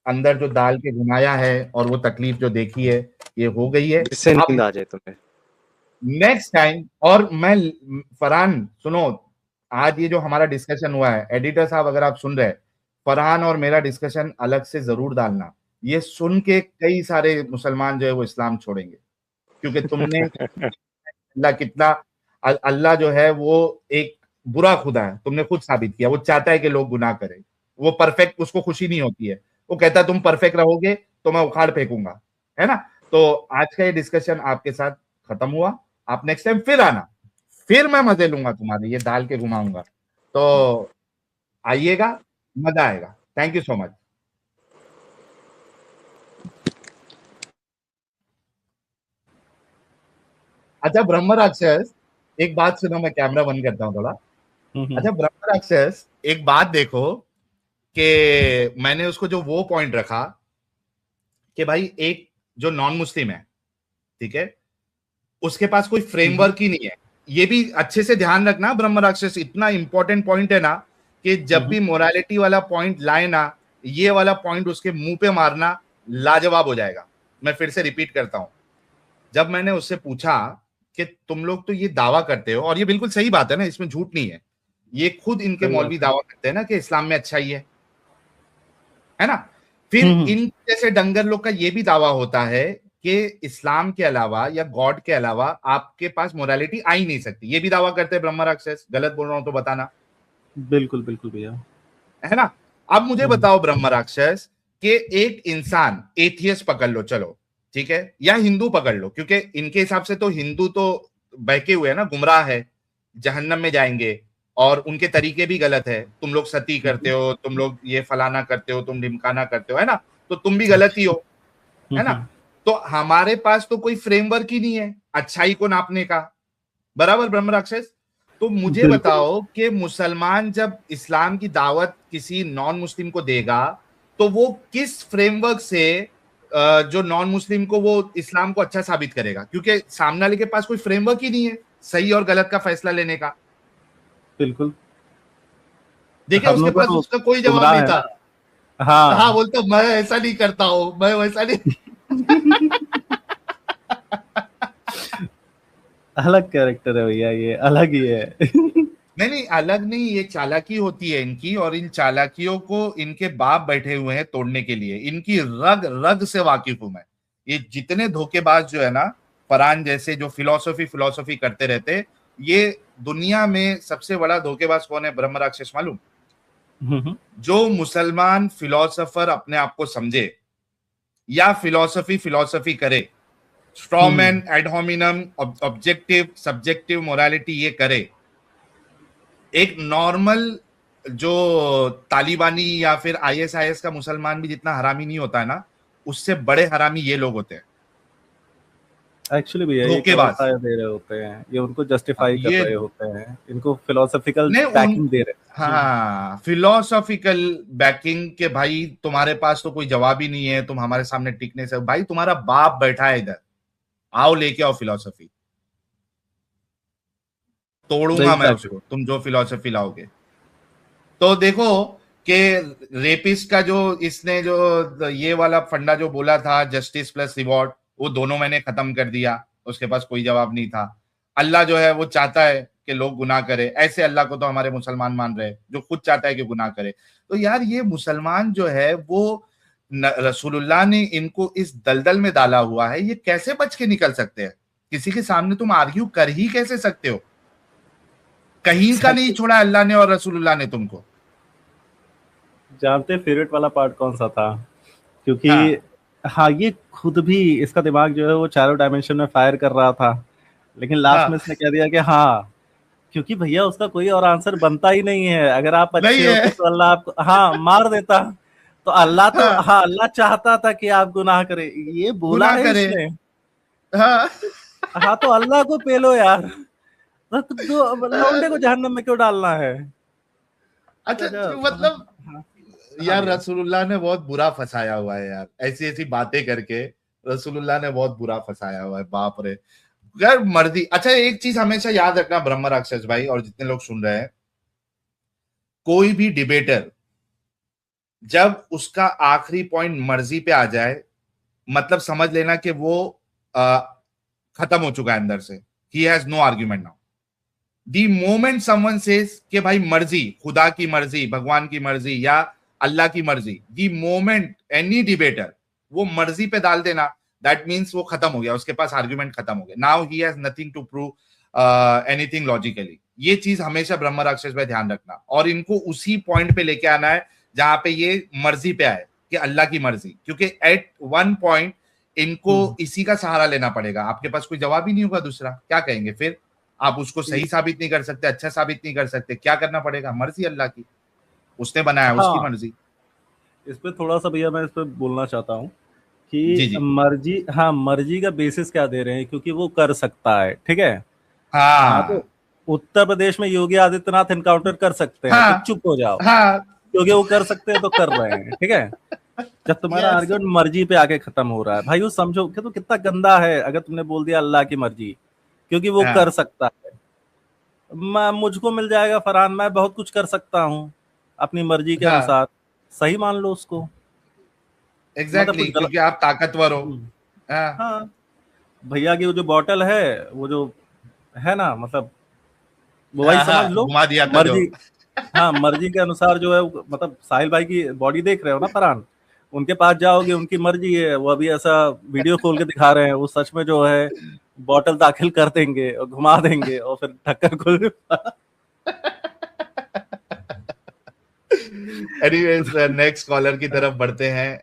अंदर जो डाल के घुमाया है और वो तकलीफ जो देखी है, ये हो गई है। जिससे अब नींद आ जाए तुम्हें। नेक्स्ट टाइम, और मैं, फरहान सुनो, आज ये जो हमारा डिस्कशन हुआ है, एडिटर साहब अगर आप सुन रहे हैं, फरहान और मेरा डिस्कशन अलग से जरूर डालना। ये सुन के कई सारे मुसलमान जो है वो इस्लाम छोड़ेंगे, क्योंकि तुमने अल्लाह कितना, अल्लाह जो है वो एक बुरा खुदा है, तुमने खुद साबित किया। वो चाहता है कि लोग गुनाह करें। वो परफेक्ट उसको खुशी नहीं होती है, वो कहता है तुम परफेक्ट रहोगे तो मैं उखाड़ फेंकूंगा, है ना। तो आज का ये डिस्कशन आपके साथ खत्म हुआ, आप नेक्स्ट टाइम फिर आना, फिर मैं मजे लूंगा तुम्हारे, ये डाल के घुमाऊंगा, तो आइएगा, मजा आएगा। Thank you so much. अच्छा ब्रह्म राक्षस, एक बात सुनो, मैं कैमरा बंद करता हूँ थोड़ा। अच्छा ब्रह्म राक्षस, एक बात देखो कि मैंने उसको जो वो पॉइंट रखा कि भाई एक जो नॉन मुस्लिम है, ठीक है, उसके पास कोई फ्रेमवर्क ही नहीं है। ये भी अच्छे से ध्यान रखना ब्रह्म राक्षस, इतना इंपॉर्टेंट पॉइंट है ना, कि जब भी मोरालिटी वाला पॉइंट लाए ना, ये वाला पॉइंट उसके मुंह पे मारना, लाजवाब हो जाएगा। मैं फिर से रिपीट करता हूं, जब मैंने उससे पूछा कि तुम लोग तो ये दावा करते हो, और ये बिल्कुल सही बात है ना, इसमें झूठ नहीं है, ये खुद इनके मौलवी दावा करते हैं ना कि इस्लाम में अच्छा ही है ना। फिर इन जैसे डंगर लोग का ये भी दावा होता है कि इस्लाम के अलावा या गॉड के अलावा आपके पास मोरालिटी आ ही नहीं सकती, ये भी दावा करते हैं ब्रह्म राक्षस। गलत बोल रहा हूं तो बताना। बिल्कुल बिल्कुल भैया, है ना। अब मुझे बताओ ब्रह्म राक्षस, कि एक इंसान एथियस्ट पकड़ लो, चलो ठीक है, या हिंदू पकड़ लो, क्योंकि इनके हिसाब से तो हिंदू तो बहके हुए है ना, गुमराह है, जहन्नम में जाएंगे, और उनके तरीके भी गलत है। तुम लोग सती करते हो, तुम लोग ये फलाना करते हो, तुम ढिमकाना करते हो, है ना, तो तुम भी गलत ही हो, है ना। तो हमारे पास तो कोई फ्रेमवर्क ही नहीं है अच्छाई को नापने का, बराबर ब्रह्म राक्षस। तो मुझे बताओ कि मुसलमान जब इस्लाम की दावत किसी नॉन मुस्लिम को देगा, तो वो किस फ्रेमवर्क से जो नॉन मुस्लिम को वो इस्लाम को अच्छा साबित करेगा, क्योंकि सामने वाले के पास कोई फ्रेमवर्क ही नहीं है सही और गलत का फैसला लेने का। बिल्कुल, देखिए उसके पास उसका कोई जवाब नहीं था। हाँ बोलता मैं ऐसा नहीं करता हूं, मैं वैसा नहीं अलग कैरेक्टर है भैया, ये अलग ही है। नहीं अलग नहीं, ये चालाकी होती है इनकी, और इन चालाकियों को इनके बाप बैठे हुए हैं तोड़ने के लिए, इनकी रग रग से वाकिफ हूं मैं। ये जितने धोखेबाज जो है ना, फरहान जैसे जो फिलोसफी करते रहते, ये दुनिया में सबसे बड़ा धोखेबाज कौन है ब्रह्म राक्षस मालूम? जो मुसलमान फिलोसफर अपने आप को समझे या फिलोसफी करे, straw man, add hominem, objective subjective morality ये करे, एक नॉर्मल जो तालिबानी या फिर आईएसआईएस का मुसलमान भी जितना हरामी नहीं होता है ना, उससे बड़े हरामी ये लोग होते हैं। एक्चुअली भैया ये दे रहे होते हैं, ये उनको जस्टिफाई कर रहे होते हैं, इनको फिलोसॉफिकल बैकिंग दे रहे हैं। हाँ फिलोसॉफिकल बैकिंग के भाई तुम्हारे पास तो कोई जवाब ही नहीं है, तुम हमारे सामने टिकने से, भाई तुम्हारा बाप बैठा है इधर, आओ लेके आओ फिलोसफी, तोड़ूंगा मैं उसको, तुम जो फिलोसफी लाओगे। तो देखो कि रेपिस्ट का जो इसने जो ये वाला फंडा जो बोला था जस्टिस प्लस रिवॉर्ड, वो दोनों मैंने खत्म कर दिया, उसके पास कोई जवाब नहीं था। अल्लाह जो है वो चाहता है कि लोग गुनाह करे, ऐसे अल्लाह को तो हमारे मुसलमान मान रहे हैं जो खुद चाहता है कि गुनाह करे। तो यार ये मुसलमान जो है वो रसूलुल्लाह ने इनको इस दलदल में डाला हुआ है, ये कैसे बच के निकल सकते हैं? किसी के सामने तुम आर्ग्यू कर ही कैसे सकते हो? कहीं का नहीं छोड़ा अल्लाह ने और रसूलुल्लाह ने तुमको। जानते फेवरेट वाला पार्ट कौन सा था? क्योंकि हाँ ये खुद भी इसका दिमाग जो है वो चारों डायमेंशन में फायर कर रहा था, लेकिन लास्ट में इसने कह दिया कि हाँ, क्योंकि भैया उसका कोई और आंसर बनता ही नहीं है। अगर आप अच्छे होते तो अल्लाह आपको मार देता, तो अल्लाह तो अल्लाह चाहता था कि आप गुनाह करें, ये बोला है इसने। हाँ तो अल्लाह को पेलो यार, तो लौंडे को जहन्नम में क्यों डालना है? अच्छा मतलब यार रसूलुल्लाह ने बहुत बुरा फंसाया हुआ है यार, ऐसी ऐसी बातें करके रसूलुल्लाह ने बहुत बुरा फंसाया हुआ है, बाप रे। यार मर्जी। अच्छा एक चीज हमेशा याद रखना ब्रह्म राक्षस भाई और जितने लोग सुन रहे हैं, कोई भी डिबेटर जब उसका आखिरी पॉइंट मर्जी पे आ जाए, मतलब समझ लेना कि वो खत्म हो चुका है अंदर से, he has no argument now. The moment someone says कि भाई मर्जी, खुदा की मर्जी, भगवान की मर्जी या अल्लाह की मर्जी, दी मोमेंट एनी डिबेटर वो मर्जी पे डाल देना, दैट मीन्स वो खत्म हो गया, उसके पास आर्ग्यूमेंट खत्म हो गया। Now he has nothing to prove anything logically. ये चीज हमेशा ब्रह्म राक्षस में ध्यान रखना, और इनको उसी पॉइंट पे लेके आना है जहां पे ये मर्जी पे आए कि अल्लाह की मर्जी, क्योंकि एट वन पॉइंट इनको इसी का सहारा लेना पड़ेगा। आपके पास कोई जवाब ही नहीं होगा दूसरा, क्या कहेंगे फिर? आप उसको सही साबित नहीं कर सकते, अच्छा साबित नहीं कर सकते, क्या करना पड़ेगा? मर्जी अल्लाह की, उसने बनाया, उसकी मर्जी। इस पे थोड़ा सा भैया मैं इस पे बोलना चाहता हूँ जी कि जी मर्जी, हाँ मर्जी का बेसिस क्या दे रहे हैं, क्योंकि वो कर सकता है, ठीक है। हाँ तो हाँ उत्तर प्रदेश में योगी आदित्यनाथ एनकाउंटर कर सकते हैं, तो हाँ चुप हो जाओ, हाँ क्योंकि वो कर सकते हैं तो कर रहे हैं, ठीक है। जब तुम्हारा यस आर्गुमेंट मर्जी पे आके खत्म हो रहा है भाई, वो समझो कि तो कितना गंदा है अगर तुमने बोल दिया अल्लाह की मर्जी, क्योंकि वो कर हाँ सकता है। मैं, मुझको मिल जाएगा फरहान, मैं बहुत कुछ कर सकता हूँ अपनी मर्जी के हाँ अनुसार, सही मान लो उसको, मतलब एग्जैक्टली कुछ गलत। क्योंकि आप ताकतवर हो। हाँ हाँ भैया की वो जो बॉटल है, वो जो है ना, मतलब वो वही हाँ समझ हाँ, लो, घुमा दिया था जो। मर्जी। हाँ मर्जी के अनुसार जो है मतलब साहिल भाई की बॉडी देख रहे हो ना फरहान, उनके पास जाओगे, उनकी मर्जी है, वो अभी ऐसा वीडियो खोल के दिखा रहे हैं, वो सच में जो है बॉटल दाखिल कर देंगे और घुमा देंगे और फिर ढक्कन खोल। एनीवेज नेक्स्ट कॉलर की तरफ बढ़ते हैं।